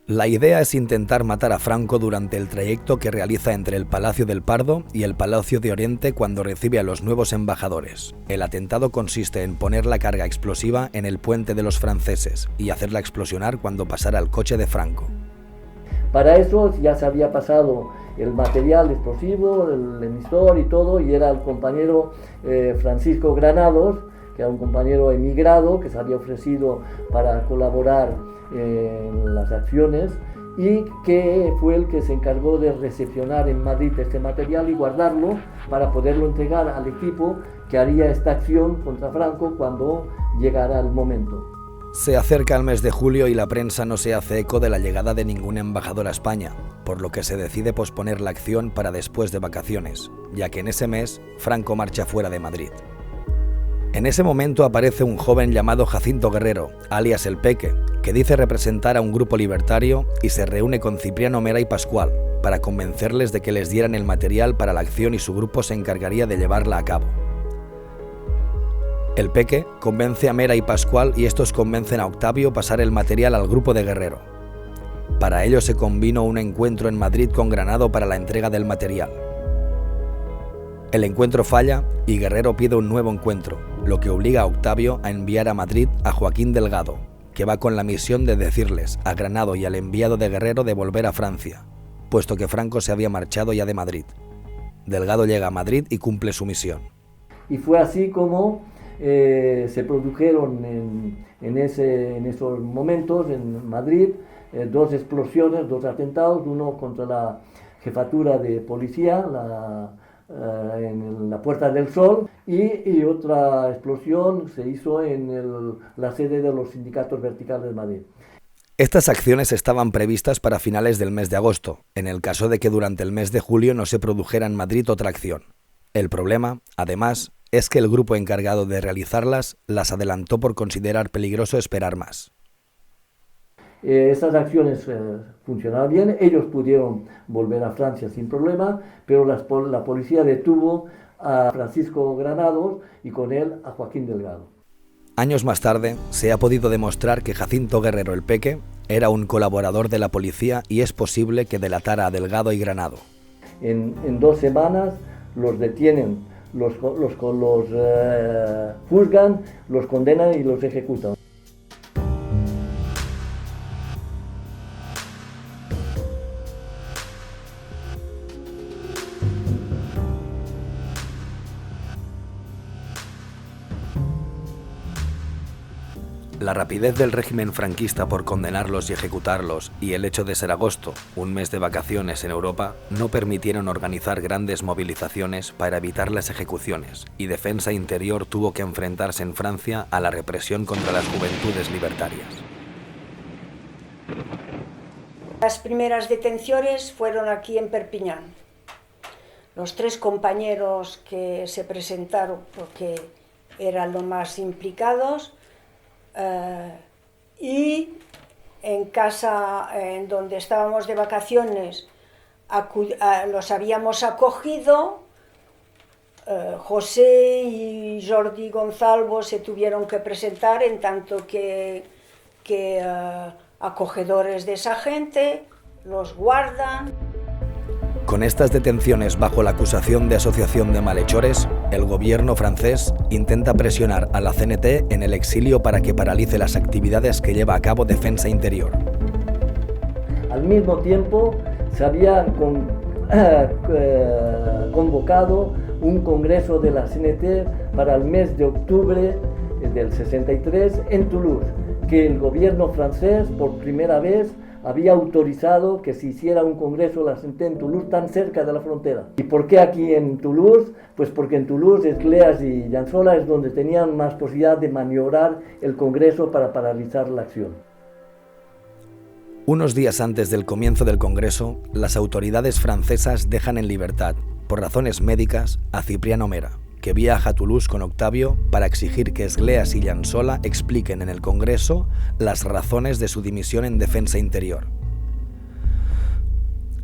[SPEAKER 7] La idea es intentar matar a Franco durante el trayecto que realiza entre el Palacio del Pardo y el Palacio de Oriente cuando recibe a los nuevos embajadores. El atentado consiste en poner la carga explosiva en el puente de los franceses y hacerla explosionar cuando pasara el coche de Franco.
[SPEAKER 3] Para eso ya se había pasado el material explosivo, el emisor y todo, y era el compañero Francisco Granados, que era un compañero emigrado que se había ofrecido para colaborar en las acciones, y que fue el que se encargó de recepcionar en Madrid este material y guardarlo para poderlo entregar al equipo que haría esta acción contra Franco cuando llegara el momento.
[SPEAKER 7] Se acerca el mes de julio y la prensa no se hace eco de la llegada de ningún embajador a España, por lo que se decide posponer la acción para después de vacaciones, ya que en ese mes Franco marcha fuera de Madrid. En ese momento aparece un joven llamado Jacinto Guerrero, alias El Peque, que dice representar a un grupo libertario y se reúne con Cipriano Mera y Pascual para convencerles de que les dieran el material para la acción y su grupo se encargaría de llevarla a cabo. El Peque convence a Mera y Pascual y estos convencen a Octavio pasar el material al grupo de Guerrero. Para ello se convino un encuentro en Madrid con Granado para la entrega del material. El encuentro falla y Guerrero pide un nuevo encuentro, lo que obliga a Octavio a enviar a Madrid a Joaquín Delgado, que va con la misión de decirles a Granado y al enviado de Guerrero de volver a Francia, puesto que Franco se había marchado ya de Madrid. Delgado llega a Madrid y cumple su misión.
[SPEAKER 3] Y fue así como se produjeron en esos momentos en Madrid dos explosiones, dos atentados, uno contra la jefatura de policía en la Puerta del Sol y otra explosión se hizo en la sede de los sindicatos verticales de Madrid.
[SPEAKER 7] Estas acciones estaban previstas para finales del mes de agosto, en el caso de que durante el mes de julio no se produjera en Madrid otra acción. El problema, además, es que el grupo encargado de realizarlas las adelantó por considerar peligroso esperar más.
[SPEAKER 3] Estas acciones funcionaron bien, ellos pudieron volver a Francia sin problema, pero la policía detuvo a Francisco Granados y con él a Joaquín Delgado.
[SPEAKER 7] Años más tarde, se ha podido demostrar que Jacinto Guerrero El Peque era un colaborador de la policía y es posible que delatara a Delgado y Granado.
[SPEAKER 3] En 2 semanas los detienen, los juzgan, los condenan y los ejecutan.
[SPEAKER 7] La rapidez del régimen franquista por condenarlos y ejecutarlos y el hecho de ser agosto, un mes de vacaciones en Europa, no permitieron organizar grandes movilizaciones para evitar las ejecuciones, y Defensa Interior tuvo que enfrentarse en Francia a la represión contra las juventudes libertarias.
[SPEAKER 9] Las primeras detenciones fueron aquí en Perpiñán. Los 3 compañeros que se presentaron, porque eran los más implicados, y en casa en donde estábamos de vacaciones los habíamos acogido. José y Jordi Gonzalvo se tuvieron que presentar en tanto que acogedores de esa gente, los guardan.
[SPEAKER 7] Con estas detenciones bajo la acusación de asociación de malhechores, el gobierno francés intenta presionar a la CNT en el exilio para que paralice las actividades que lleva a cabo Defensa Interior.
[SPEAKER 3] Al mismo tiempo, se había convocado un congreso de la CNT para el mes de octubre del 63 en Toulouse, que el gobierno francés por primera vez había autorizado que se hiciera un congreso de la CNT en Toulouse, tan cerca de la frontera. ¿Y por qué aquí en Toulouse? Pues porque en Toulouse, Esgléas y Llançola es donde tenían más posibilidad de maniobrar el congreso para paralizar la acción.
[SPEAKER 7] Unos días antes del comienzo del congreso, las autoridades francesas dejan en libertad, por razones médicas, a Cipriano Mera, que viaja a Toulouse con Octavio para exigir que Esgléas y Llançola expliquen en el Congreso las razones de su dimisión en Defensa Interior.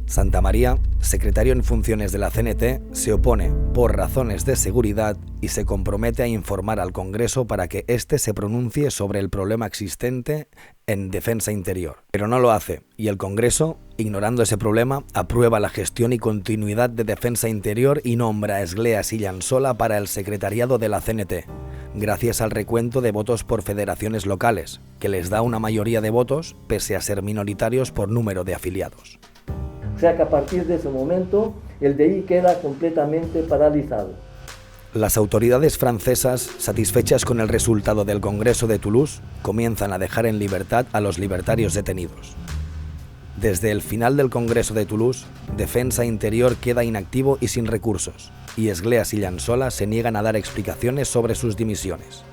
[SPEAKER 7] Santa María, secretario en funciones de la CNT, se opone por razones de seguridad y se compromete a informar al Congreso para que éste se pronuncie sobre el problema existente en Defensa Interior. Pero no lo hace, y el Congreso, ignorando ese problema, aprueba la gestión y continuidad de Defensa Interior y nombra a Esgléas y Llançola para el secretariado de la CNT, gracias al recuento de votos por federaciones locales, que les da una mayoría de votos pese a ser minoritarios por número de afiliados.
[SPEAKER 3] O sea que a partir de ese momento el DI queda completamente paralizado.
[SPEAKER 7] Las autoridades francesas, satisfechas con el resultado del Congreso de Toulouse, comienzan a dejar en libertad a los libertarios detenidos. Desde el final del Congreso de Toulouse, Defensa Interior queda inactivo y sin recursos, y Esgléas y Llançola se niegan a dar explicaciones sobre sus dimisiones.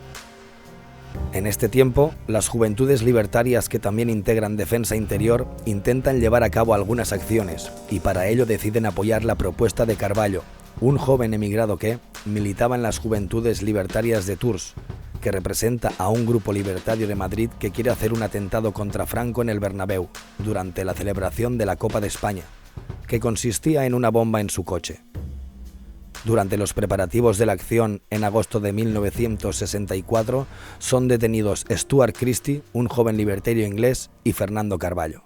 [SPEAKER 7] En este tiempo, las juventudes libertarias que también integran Defensa Interior intentan llevar a cabo algunas acciones y para ello deciden apoyar la propuesta de Carballo, un joven emigrado que militaba en las Juventudes Libertarias de Tours, que representa a un grupo libertario de Madrid que quiere hacer un atentado contra Franco en el Bernabéu durante la celebración de la Copa de España, que consistía en una bomba en su coche. Durante los preparativos de la acción en agosto de 1964, son detenidos Stuart Christie, un joven libertario inglés, y Fernando Carballo.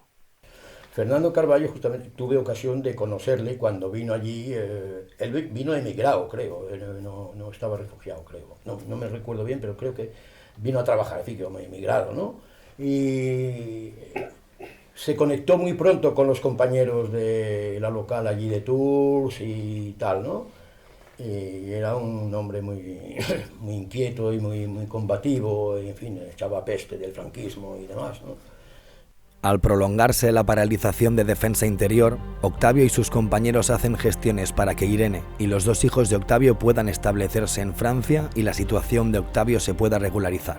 [SPEAKER 11] Fernando Carballo, justamente tuve ocasión de conocerle cuando vino allí. Él vino emigrado, creo, no estaba refugiado, creo. No me recuerdo bien, pero creo que vino a trabajar, así que como emigrado, ¿no? Y se conectó muy pronto con los compañeros de la local allí de Tours y tal, ¿no? Y era un hombre muy inquieto y muy combativo, y en fin, echaba peste del franquismo y demás, ¿no?
[SPEAKER 7] Al prolongarse la paralización de Defensa Interior, Octavio y sus compañeros hacen gestiones para que Irene y los 2 hijos de Octavio puedan establecerse en Francia y la situación de Octavio se pueda regularizar.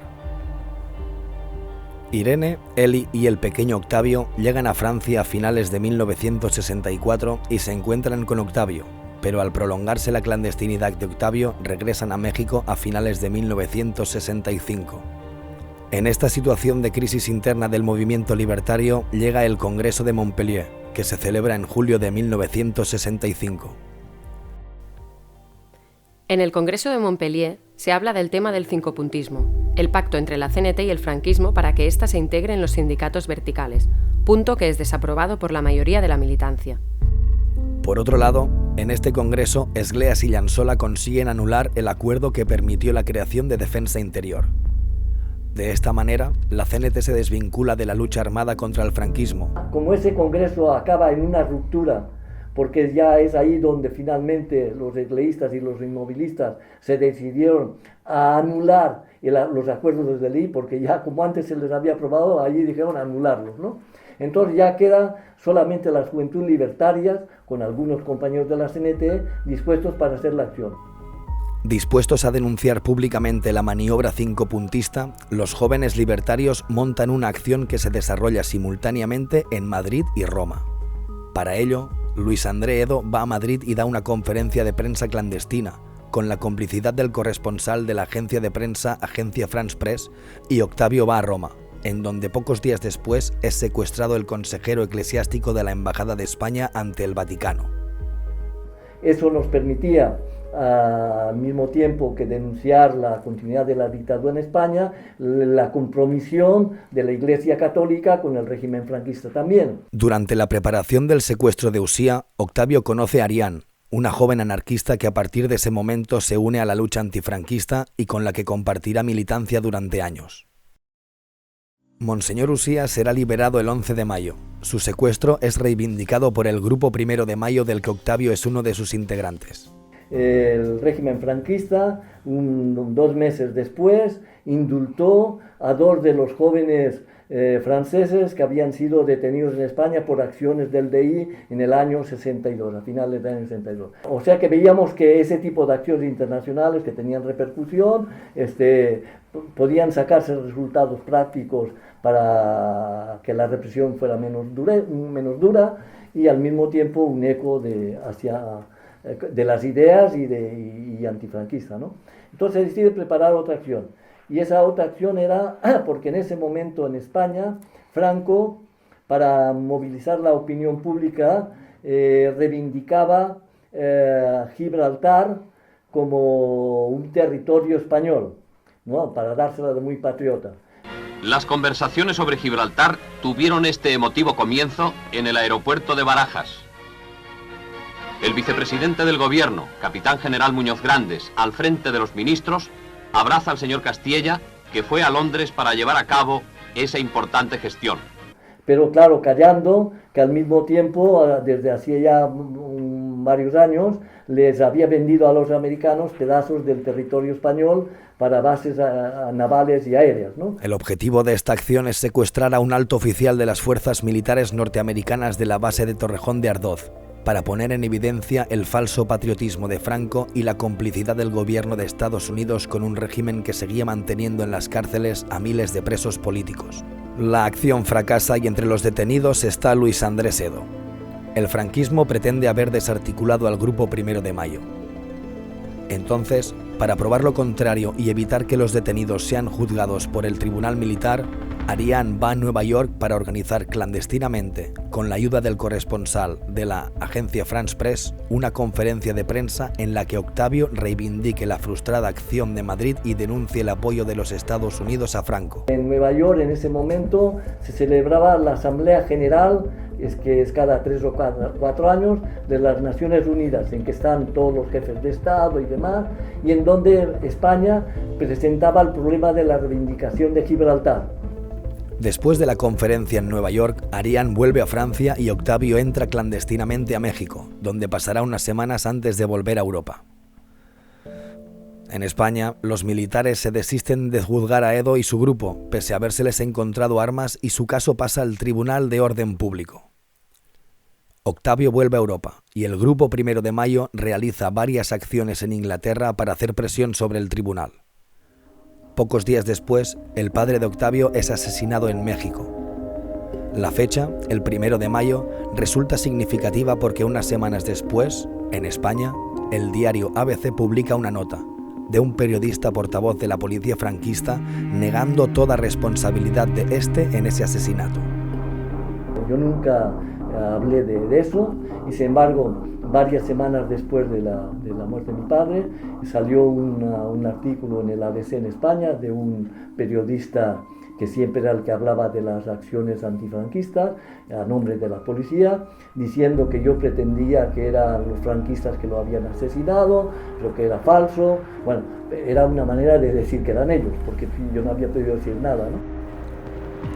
[SPEAKER 7] Irene, Eli y el pequeño Octavio llegan a Francia a finales de 1964 y se encuentran con Octavio, pero al prolongarse la clandestinidad de Octavio regresan a México a finales de 1965. En esta situación de crisis interna del movimiento libertario llega el Congreso de Montpellier, que se celebra en julio de 1965.
[SPEAKER 5] En el Congreso de Montpellier se habla del tema del cincopuntismo, el pacto entre la CNT y el franquismo para que ésta se integre en los sindicatos verticales, punto que es desaprobado por la mayoría de la militancia.
[SPEAKER 7] Por otro lado, en este congreso, Esgléas y Llançola consiguen anular el acuerdo que permitió la creación de Defensa Interior. De esta manera, la CNT se desvincula de la lucha armada contra el franquismo.
[SPEAKER 3] Como ese congreso acaba en una ruptura porque ya es ahí donde finalmente los egleístas y los inmovilistas se decidieron a anular los acuerdos de Delhi, porque ya como antes se les había aprobado, allí dijeron anularlos, ¿no? Entonces ya queda solamente la Juventud Libertarias, con algunos compañeros de la CNT, dispuestos para hacer la acción.
[SPEAKER 7] Dispuestos a denunciar públicamente la maniobra cincopuntista, los jóvenes libertarios montan una acción que se desarrolla simultáneamente en Madrid y Roma. Para ello, Luis André Edo va a Madrid y da una conferencia de prensa clandestina, con la complicidad del corresponsal de la agencia de prensa Agencia France Press, y Octavio va a Roma, en donde pocos días después es secuestrado el consejero eclesiástico de la Embajada de España ante el Vaticano.
[SPEAKER 3] Eso nos permitía, al mismo tiempo que denunciar la continuidad de la dictadura en España, la compromisión de la Iglesia Católica con el régimen franquista también.
[SPEAKER 7] Durante la preparación del secuestro de Usía, Octavio conoce a Arián, una joven anarquista que a partir de ese momento se une a la lucha antifranquista y con la que compartirá militancia durante años. Monseñor Usía será liberado el 11 de mayo. Su secuestro es reivindicado por el Grupo 1 de Mayo, del que Octavio es uno de sus integrantes.
[SPEAKER 3] El régimen franquista, 2 meses después, indultó a 2 de los jóvenes franceses que habían sido detenidos en España por acciones del DI en el año 62, a finales del año 62. O sea que veíamos que ese tipo de acciones internacionales que tenían repercusión, podían sacarse resultados prácticos para que la represión fuera menos dura y al mismo tiempo un eco de las ideas y antifranquista, ¿no? Entonces se decide preparar otra acción. Y esa otra acción era, porque en ese momento en España, Franco, para movilizar la opinión pública, reivindicaba Gibraltar como un territorio español, ¿no? Para dársela de muy patriota.
[SPEAKER 12] Las conversaciones sobre Gibraltar tuvieron este emotivo comienzo en el aeropuerto de Barajas. El vicepresidente del gobierno, capitán general Muñoz Grandes, al frente de los ministros, abraza al señor Castilla, que fue a Londres para llevar a cabo esa importante gestión.
[SPEAKER 3] Pero claro, callando que al mismo tiempo, desde hacía ya varios años, les había vendido a los americanos pedazos del territorio español para bases navales y aéreas, ¿no?
[SPEAKER 7] El objetivo de esta acción es secuestrar a un alto oficial de las fuerzas militares norteamericanas de la base de Torrejón de Ardoz, para poner en evidencia el falso patriotismo de Franco y la complicidad del gobierno de Estados Unidos con un régimen que seguía manteniendo en las cárceles a miles de presos políticos. La acción fracasa y entre los detenidos está Luis Andrés Edo. El franquismo pretende haber desarticulado al Grupo 1 de Mayo. Entonces, para probar lo contrario y evitar que los detenidos sean juzgados por el tribunal militar, Arián va a Nueva York para organizar clandestinamente, con la ayuda del corresponsal de la agencia France Press, una conferencia de prensa en la que Octavio reivindique la frustrada acción de Madrid y denuncie el apoyo de los Estados Unidos a Franco.
[SPEAKER 3] En Nueva York en ese momento se celebraba la Asamblea General, que es cada 3 o 4 años, de las Naciones Unidas, en que están todos los jefes de Estado y demás, y en donde España presentaba el problema de la reivindicación de Gibraltar.
[SPEAKER 7] Después de la conferencia en Nueva York, Arián vuelve a Francia y Octavio entra clandestinamente a México, donde pasará unas semanas antes de volver a Europa. En España, los militares se desisten de juzgar a Edo y su grupo, pese a habérseles encontrado armas, y su caso pasa al Tribunal de Orden Público. Octavio vuelve a Europa y el Grupo 1 de Mayo realiza varias acciones en Inglaterra para hacer presión sobre el tribunal. Pocos días después, el padre de Octavio es asesinado en México. La fecha, el 1 de mayo, resulta significativa porque unas semanas después, en España, el diario ABC publica una nota de un periodista portavoz de la policía franquista negando toda responsabilidad de en ese asesinato.
[SPEAKER 3] Yo nunca hablé de eso y sin embargo varias semanas después de la muerte de mi padre salió un artículo en el ABC en España de un periodista que siempre era el que hablaba de las acciones antifranquistas a nombre de la policía, diciendo que yo pretendía que eran los franquistas que lo habían asesinado, lo que era falso. Bueno, era una manera de decir que eran ellos, porque yo no había podido decir nada, ¿no?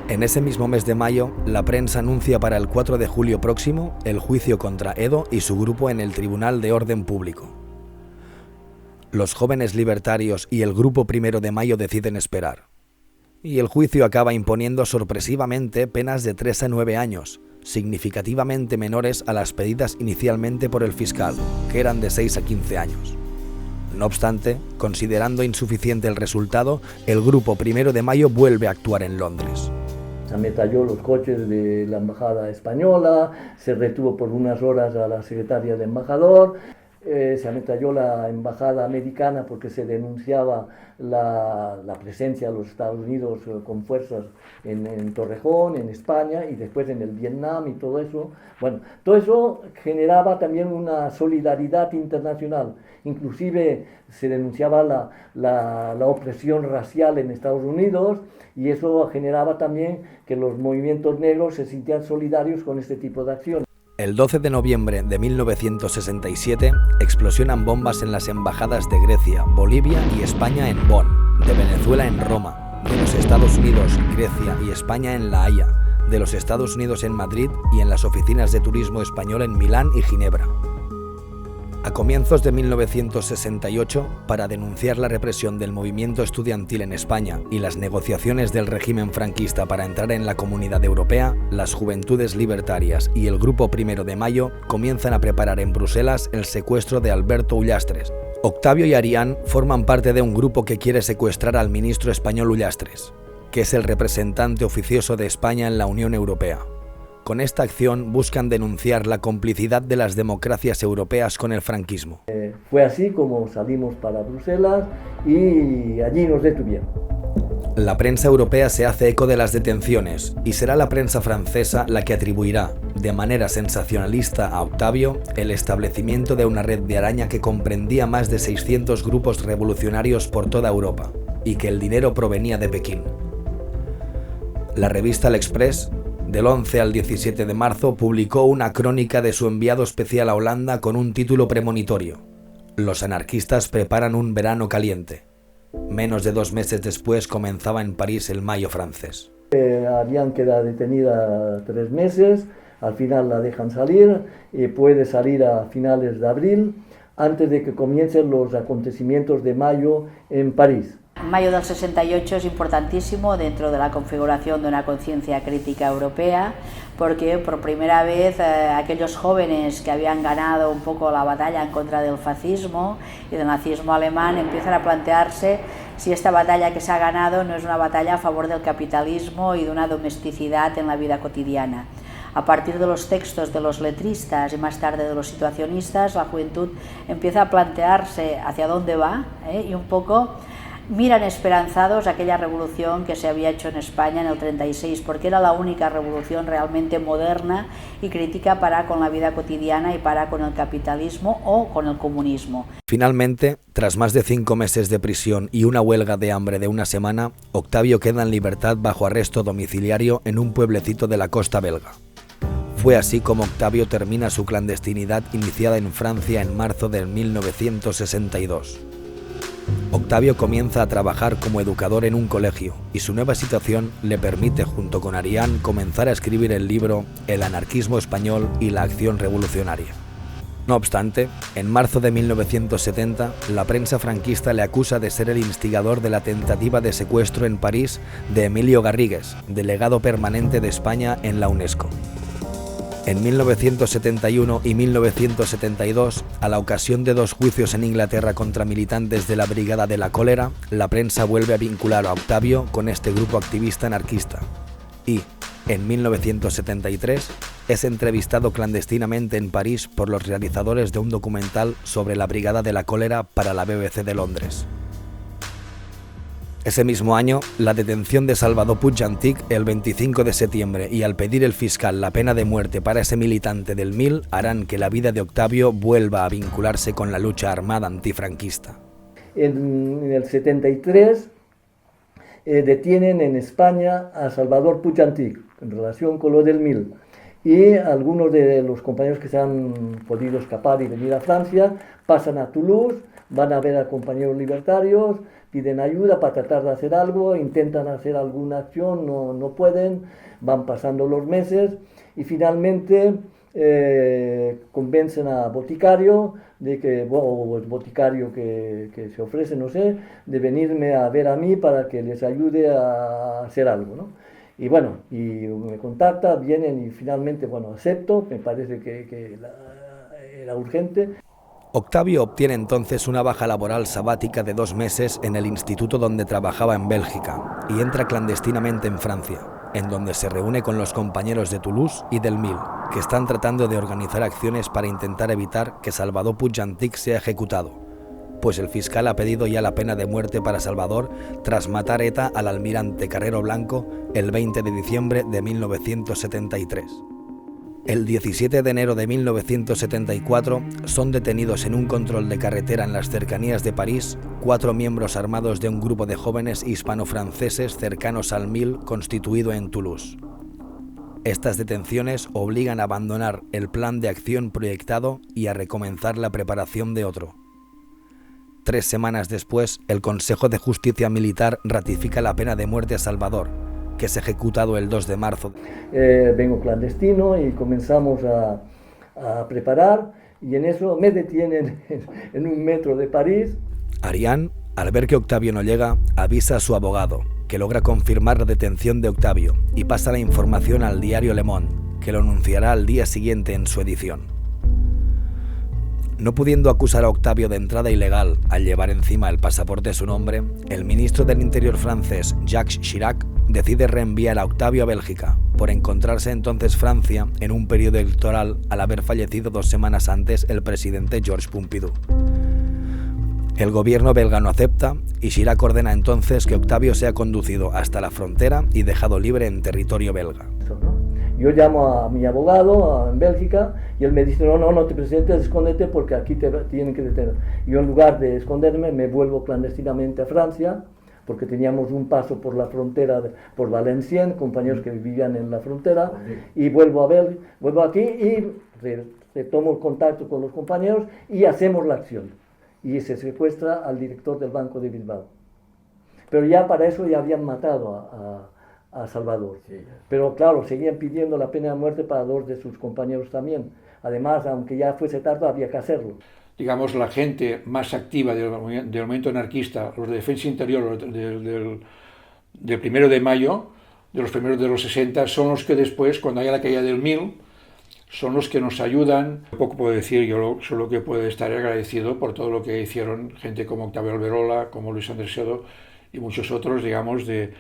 [SPEAKER 7] En ese mismo mes de mayo, la prensa anuncia para el 4 de julio próximo el juicio contra Edo y su grupo en el Tribunal de Orden Público. Los jóvenes libertarios y el Grupo 1 de Mayo deciden esperar. Y el juicio acaba imponiendo sorpresivamente penas de 3 a 9 años, significativamente menores a las pedidas inicialmente por el fiscal, que eran de 6 a 15 años. No obstante, considerando insuficiente el resultado, el Grupo 1 de Mayo vuelve a actuar en Londres.
[SPEAKER 3] Se ametralló los coches de la embajada española, se retuvo por unas horas a la secretaria del embajador, se ametralló la embajada americana porque se denunciaba la presencia de los Estados Unidos con fuerzas en Torrejón, en España y después en el Vietnam y todo eso. Bueno, todo eso generaba también una solidaridad internacional. Inclusive se denunciaba la opresión racial en Estados Unidos y eso generaba también que los movimientos negros se sintieran solidarios con este tipo de acciones.
[SPEAKER 7] El 12 de noviembre de 1967 explosionan bombas en las embajadas de Grecia, Bolivia y España en Bonn, de Venezuela en Roma, de los Estados Unidos, Grecia y España en La Haya, de los Estados Unidos en Madrid y en las oficinas de turismo español en Milán y Ginebra. A comienzos de 1968, para denunciar la represión del movimiento estudiantil en España y las negociaciones del régimen franquista para entrar en la Comunidad Europea, las Juventudes Libertarias y el Grupo 1 de Mayo comienzan a preparar en Bruselas el secuestro de Alberto Ullastres. Octavio y Arián forman parte de un grupo que quiere secuestrar al ministro español Ullastres, que es el representante oficioso de España en la Unión Europea. Con esta acción buscan denunciar la complicidad de las democracias europeas con el franquismo.
[SPEAKER 3] Fue así como salimos para Bruselas y allí nos detuvieron.
[SPEAKER 7] La prensa europea se hace eco de las detenciones y será la prensa francesa la que atribuirá, de manera sensacionalista a Octavio, el establecimiento de una red de araña que comprendía más de 600 grupos revolucionarios por toda Europa y que el dinero provenía de Pekín. La revista El Express, del 11 al 17 de marzo, publicó una crónica de su enviado especial a Holanda con un título premonitorio: Los anarquistas preparan un verano caliente. Menos de 2 meses después comenzaba en París el Mayo francés.
[SPEAKER 3] Arián queda detenida 3 meses, al final la dejan salir y puede salir a finales de abril, antes de que comiencen los acontecimientos de mayo en París.
[SPEAKER 4] Mayo del 68 es importantísimo dentro de la configuración de una conciencia crítica europea, porque por primera vez aquellos jóvenes que habían ganado un poco la batalla en contra del fascismo y del nazismo alemán empiezan a plantearse si esta batalla que se ha ganado no es una batalla a favor del capitalismo y de una domesticidad en la vida cotidiana. A partir de los textos de los letristas y más tarde de los situacionistas, la juventud empieza a plantearse hacia dónde va, y un poco miran esperanzados aquella revolución que se había hecho en España en el 36, porque era la única revolución realmente moderna y crítica para con la vida cotidiana y para con el capitalismo o con el comunismo.
[SPEAKER 7] Finalmente, tras más de 5 meses de prisión y una huelga de hambre de una semana, Octavio queda en libertad bajo arresto domiciliario en un pueblecito de la costa belga. Fue así como Octavio termina su clandestinidad iniciada en Francia en marzo de 1962. Octavio comienza a trabajar como educador en un colegio y su nueva situación le permite, junto con Arián, comenzar a escribir el libro El anarquismo español y la acción revolucionaria. No obstante, en marzo de 1970, la prensa franquista le acusa de ser el instigador de la tentativa de secuestro en París de Emilio Garrigues, delegado permanente de España en la UNESCO. En 1971 y 1972, a la ocasión de 2 juicios en Inglaterra contra militantes de la Brigada de la Cólera, la prensa vuelve a vincular a Octavio con este grupo activista anarquista y, en 1973, es entrevistado clandestinamente en París por los realizadores de un documental sobre la Brigada de la Cólera para la BBC de Londres. Ese mismo año, la detención de Salvador Puig Antich el 25 de septiembre y al pedir el fiscal la pena de muerte para ese militante del MIL harán que la vida de Octavio vuelva a vincularse con la lucha armada antifranquista.
[SPEAKER 3] En el 73 detienen en España a Salvador Puig Antich en relación con lo del MIL y algunos de los compañeros que se han podido escapar y venir a Francia pasan a Toulouse, van a ver a compañeros libertarios, piden ayuda para tratar de hacer algo, intentan hacer alguna acción, no pueden, van pasando los meses y finalmente convencen a Boticario de que, o el boticario que se ofrece, no sé, de venirme a ver a mí para que les ayude a hacer algo, ¿no? Y bueno, y me contacta, vienen y finalmente, bueno, acepto, me parece que era urgente.
[SPEAKER 7] Octavio obtiene entonces una baja laboral sabática de 2 meses en el instituto donde trabajaba en Bélgica y entra clandestinamente en Francia, en donde se reúne con los compañeros de Toulouse y del Mil, que están tratando de organizar acciones para intentar evitar que Salvador Puig-Antich sea ejecutado, pues el fiscal ha pedido ya la pena de muerte para Salvador tras matar ETA al almirante Carrero Blanco el 20 de diciembre de 1973. El 17 de enero de 1974 son detenidos en un control de carretera en las cercanías de París 4 miembros armados de un grupo de jóvenes hispano-franceses cercanos al Mil constituido en Toulouse. Estas detenciones obligan a abandonar el plan de acción proyectado y a recomenzar la preparación de otro. 3 semanas después, el Consejo de Justicia Militar ratifica la pena de muerte a Salvador, que es ejecutado el 2 de marzo.
[SPEAKER 3] Vengo clandestino y comenzamos a preparar y en eso me detienen en un metro de París.
[SPEAKER 7] Ariane, al ver que Octavio no llega, avisa a su abogado, que logra confirmar la detención de Octavio y pasa la información al diario Le Monde, que lo anunciará al día siguiente en su edición. No pudiendo acusar a Octavio de entrada ilegal al llevar encima el pasaporte a su nombre, el ministro del Interior francés, Jacques Chirac, decide reenviar a Octavio a Bélgica, por encontrarse entonces Francia en un periodo electoral al haber fallecido 2 semanas antes el presidente Georges Pompidou. El gobierno belga no acepta y Chirac ordena entonces que Octavio sea conducido hasta la frontera y dejado libre en territorio belga.
[SPEAKER 3] Yo llamo a mi abogado en Bélgica y él me dice, no te presentes, escóndete porque aquí te tienen que detener. Yo en lugar de esconderme me vuelvo clandestinamente a Francia porque teníamos un paso por la frontera, por Valenciennes, compañeros que vivían en la frontera, y vuelvo aquí y retomo el contacto con los compañeros y hacemos la acción. Y se secuestra al director del Banco de Bilbao. Pero ya para eso ya habían matado a Salvador. Sí. Pero claro, seguían pidiendo la pena de muerte para 2 de sus compañeros también. Además, aunque ya fuese tarde, había que hacerlo.
[SPEAKER 13] Digamos, la gente más activa del movimiento anarquista, los de Defensa Interior del 1 de mayo, de los primeros de los 60, son los que después, cuando haya la caída del Mil, son los que nos ayudan. Poco puedo decir, yo solo que puedo estar agradecido por todo lo que hicieron gente como Octavio Alberola, como Luis Andrés Sedo y muchos otros, digamos, de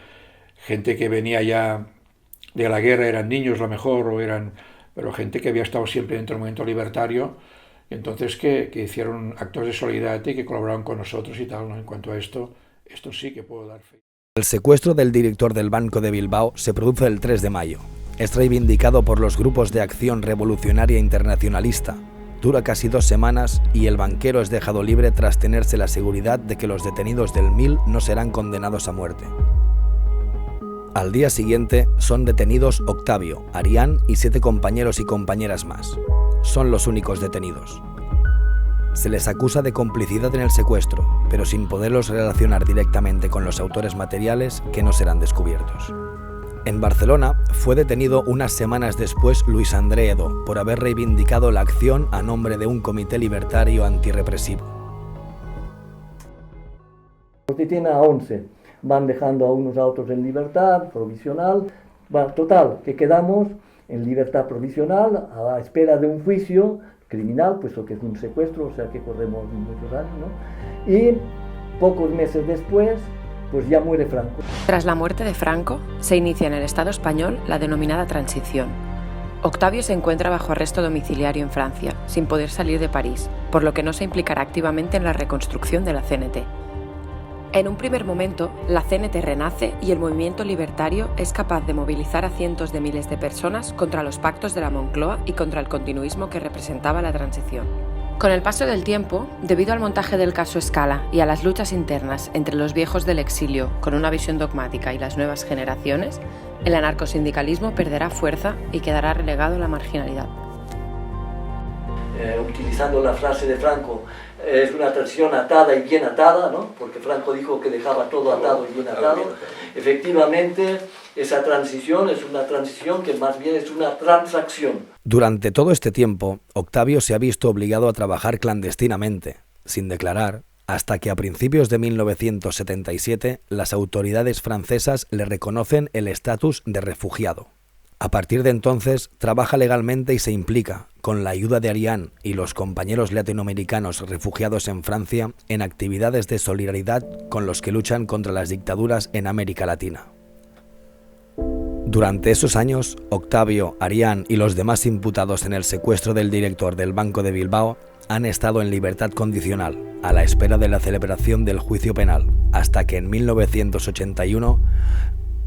[SPEAKER 13] gente que venía ya de la guerra, eran niños a lo mejor, pero gente que había estado siempre dentro del movimiento libertario, y entonces que hicieron actos de solidaridad y que colaboraron con nosotros y tal, ¿no? En cuanto a esto sí que puedo dar fe.
[SPEAKER 7] El secuestro del director del Banco de Bilbao se produce el 3 de mayo. Es reivindicado por los grupos de acción revolucionaria internacionalista. Dura casi 2 semanas y el banquero es dejado libre tras tenerse la seguridad de que los detenidos del Mil no serán condenados a muerte. Al día siguiente son detenidos Octavio, Ariane y 7 compañeros y compañeras más. Son los únicos detenidos. Se les acusa de complicidad en el secuestro, pero sin poderlos relacionar directamente con los autores materiales que no serán descubiertos. En Barcelona fue detenido unas semanas después Luis André Edo por haber reivindicado la acción a nombre de un comité libertario antirrepresivo.
[SPEAKER 3] Detienen a 11. Van dejando a unos a otros en libertad provisional. Total, que quedamos en libertad provisional a la espera de un juicio criminal, puesto que es un secuestro, o sea que corremos muchos años, ¿no? Y pocos meses después, pues ya muere Franco.
[SPEAKER 5] Tras la muerte de Franco, se inicia en el Estado español la denominada transición. Octavio se encuentra bajo arresto domiciliario en Francia, sin poder salir de París, por lo que no se implicará activamente en la reconstrucción de la CNT. En un primer momento, la CNT renace y el movimiento libertario es capaz de movilizar a cientos de miles de personas contra los pactos de la Moncloa y contra el continuismo que representaba la transición. Con el paso del tiempo, debido al montaje del caso Scala y a las luchas internas entre los viejos del exilio con una visión dogmática y las nuevas generaciones, el anarcosindicalismo perderá fuerza y quedará relegado a la marginalidad.
[SPEAKER 3] Utilizando la frase de Franco, es una transición atada y bien atada, ¿no? Porque Franco dijo que dejaba todo atado y bien atado. Efectivamente, esa transición es una transición que más bien es una transacción.
[SPEAKER 7] Durante todo este tiempo, Octavio se ha visto obligado a trabajar clandestinamente, sin declarar, hasta que a principios de 1977 las autoridades francesas le reconocen el estatus de refugiado. A partir de entonces, trabaja legalmente y se implica, con la ayuda de Ariane y los compañeros latinoamericanos refugiados en Francia, en actividades de solidaridad con los que luchan contra las dictaduras en América Latina. Durante esos años, Octavio, Ariane y los demás imputados en el secuestro del director del Banco de Bilbao han estado en libertad condicional, a la espera de la celebración del juicio penal, hasta que en 1981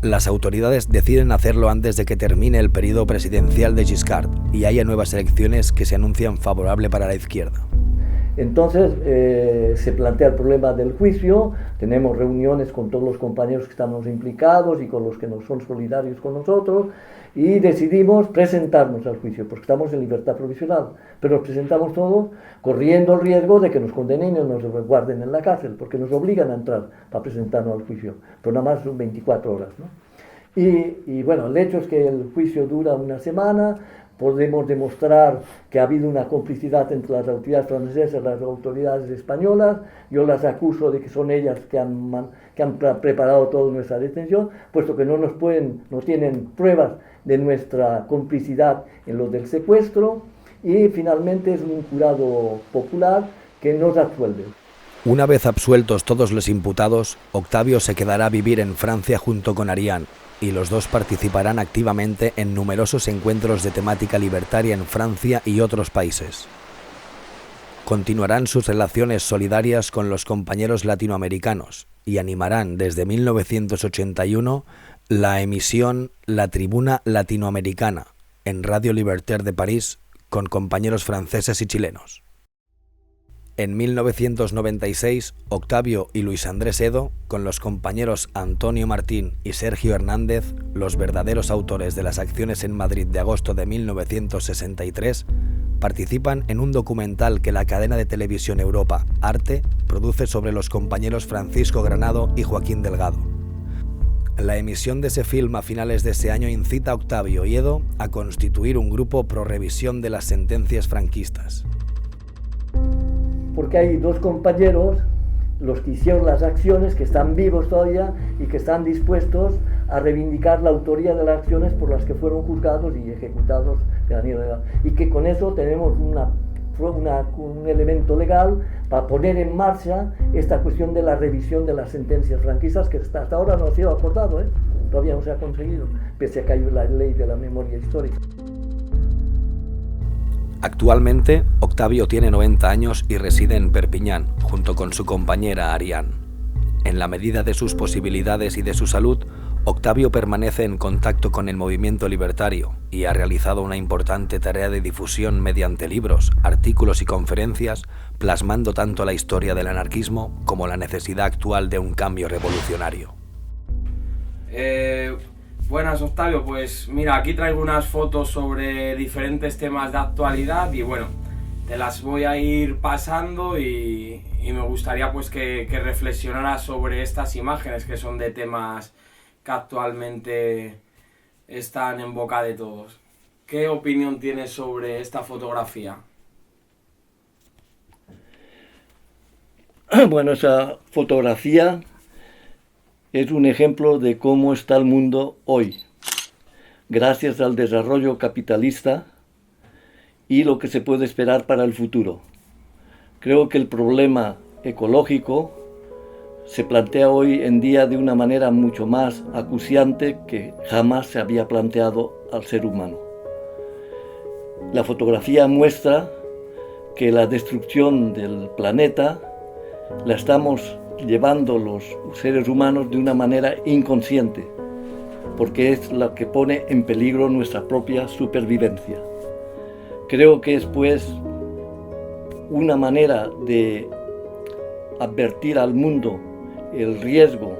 [SPEAKER 7] las autoridades deciden hacerlo antes de que termine el periodo presidencial de Giscard y haya nuevas elecciones que se anuncian favorable para la izquierda.
[SPEAKER 3] Entonces se plantea el problema del juicio, tenemos reuniones con todos los compañeros que estamos implicados y con los que no son solidarios con nosotros y decidimos presentarnos al juicio porque estamos en libertad provisional, pero nos presentamos todos corriendo el riesgo de que nos condenen y nos guarden en la cárcel porque nos obligan a entrar para presentarnos al juicio, pero nada más son 24 horas, ¿no? Y bueno, el hecho es que el juicio dura una semana. Podemos demostrar que ha habido una complicidad entre las autoridades francesas y las autoridades españolas. Yo las acuso de que son ellas que han preparado toda nuestra detención, puesto que no tienen pruebas de nuestra complicidad en lo del secuestro. Y finalmente es un jurado popular que nos absuelve.
[SPEAKER 7] Una vez absueltos todos los imputados, Octavio se quedará a vivir en Francia junto con Ariane, y los dos participarán activamente en numerosos encuentros de temática libertaria en Francia y otros países. Continuarán sus relaciones solidarias con los compañeros latinoamericanos y animarán desde 1981 la emisión La Tribuna Latinoamericana en Radio Libertaire de París con compañeros franceses y chilenos. En 1996, Octavio y Luis Andrés Edo, con los compañeros Antonio Martín y Sergio Hernández, los verdaderos autores de las acciones en Madrid de agosto de 1963, participan en un documental que la cadena de televisión Europa, Arte, produce sobre los compañeros Francisco Granado y Joaquín Delgado. La emisión de ese film a finales de ese año incita a Octavio y Edo a constituir un grupo pro revisión de las sentencias franquistas.
[SPEAKER 3] Porque hay dos compañeros, los que hicieron las acciones, que están vivos todavía y que están dispuestos a reivindicar la autoría de las acciones por las que fueron juzgados y ejecutados. Y que con eso tenemos un elemento legal para poner en marcha esta cuestión de la revisión de las sentencias franquistas, que hasta ahora no ha sido acordado, todavía no se ha conseguido, pese a que hay la ley de la memoria histórica.
[SPEAKER 7] Actualmente, Octavio tiene 90 años y reside en Perpiñán, junto con su compañera Ariane. En la medida de sus posibilidades y de su salud, Octavio permanece en contacto con el movimiento libertario y ha realizado una importante tarea de difusión mediante libros, artículos y conferencias, plasmando tanto la historia del anarquismo como la necesidad actual de un cambio revolucionario.
[SPEAKER 2] Buenas, Octavio, pues mira, aquí traigo unas fotos sobre diferentes temas de actualidad y bueno, te las voy a ir pasando y me gustaría pues que reflexionaras sobre estas imágenes que son de temas que actualmente están en boca de todos. ¿Qué opinión tienes sobre esta fotografía?
[SPEAKER 3] Bueno, esa fotografía es un ejemplo de cómo está el mundo hoy, gracias al desarrollo capitalista y lo que se puede esperar para el futuro. Creo que el problema ecológico se plantea hoy en día de una manera mucho más acuciante que jamás se había planteado al ser humano. La fotografía muestra que la destrucción del planeta la estamos llevando los seres humanos de una manera inconsciente, porque es lo que pone en peligro nuestra propia supervivencia. Creo que es pues una manera de advertir al mundo el riesgo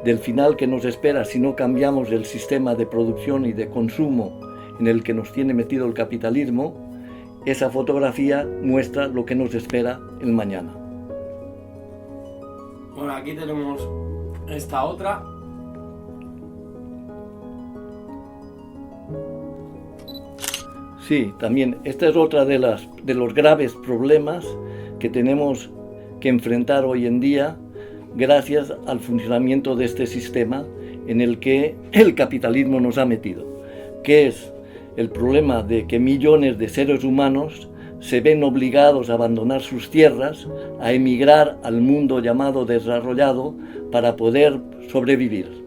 [SPEAKER 3] del final que nos espera si no cambiamos el sistema de producción y de consumo en el que nos tiene metido el capitalismo, esa fotografía muestra lo que nos espera el mañana.
[SPEAKER 2] Bueno, aquí tenemos esta otra.
[SPEAKER 3] Sí, también esta es otra de los graves problemas que tenemos que enfrentar hoy en día gracias al funcionamiento de este sistema en el que el capitalismo nos ha metido, que es el problema de que millones de seres humanos se ven obligados a abandonar sus tierras, a emigrar al mundo llamado desarrollado para poder sobrevivir.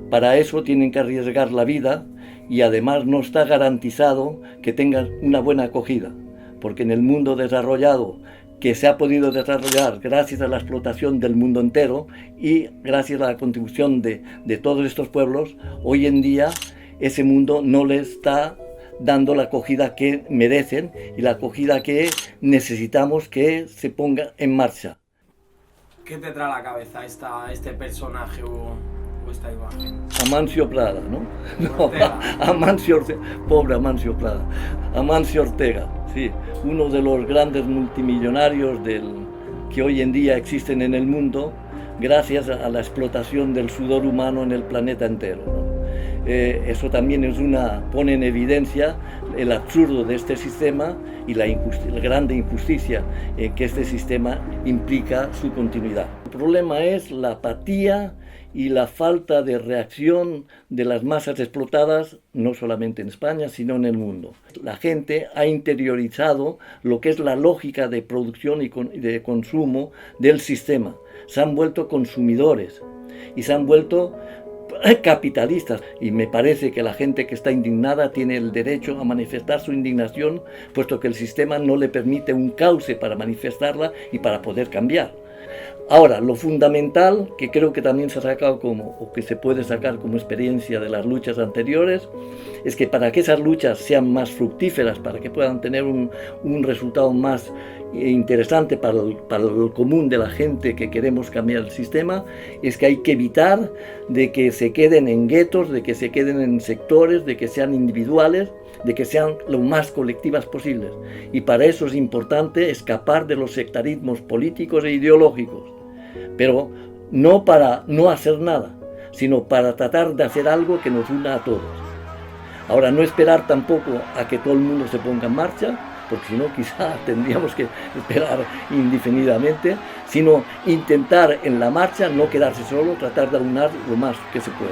[SPEAKER 3] Para eso tienen que arriesgar la vida y además no está garantizado que tengan una buena acogida, porque en el mundo desarrollado, que se ha podido desarrollar gracias a la explotación del mundo entero y gracias a la contribución de todos estos pueblos, hoy en día ese mundo no les está dando la acogida que merecen y la acogida que necesitamos que se ponga en marcha.
[SPEAKER 2] ¿Qué te trae a la cabeza este personaje o esta imagen?
[SPEAKER 3] Amancio Prada, ¿no? Amancio Ortega, pobre Amancio Prada. Amancio Ortega, sí, uno de los grandes multimillonarios que hoy en día existen en el mundo gracias a la explotación del sudor humano en el planeta entero, ¿no? Eso también pone en evidencia el absurdo de este sistema y la grande injusticia que este sistema implica su continuidad. El problema es la apatía y la falta de reacción de las masas explotadas, no solamente en España, sino en el mundo. La gente ha interiorizado lo que es la lógica de producción y de consumo del sistema. Se han vuelto consumidores y se han vuelto capitalistas, y me parece que la gente que está indignada tiene el derecho a manifestar su indignación, puesto que el sistema no le permite un cauce para manifestarla y para poder cambiar. Ahora, lo fundamental, que creo que también se ha sacado o que se puede sacar como experiencia de las luchas anteriores, es que para que esas luchas sean más fructíferas, para que puedan tener un resultado más interesante para el común de la gente que queremos cambiar el sistema, es que hay que evitar de que se queden en guetos, de que se queden en sectores, de que sean individuales, de que sean lo más colectivas posibles. Y para eso es importante escapar de los sectarismos políticos e ideológicos, pero no para no hacer nada, sino para tratar de hacer algo que nos una a todos. Ahora, no esperar tampoco a que todo el mundo se ponga en marcha, porque si no quizá tendríamos que esperar indefinidamente, sino intentar en la marcha no quedarse solo, tratar de aunar lo más que se pueda.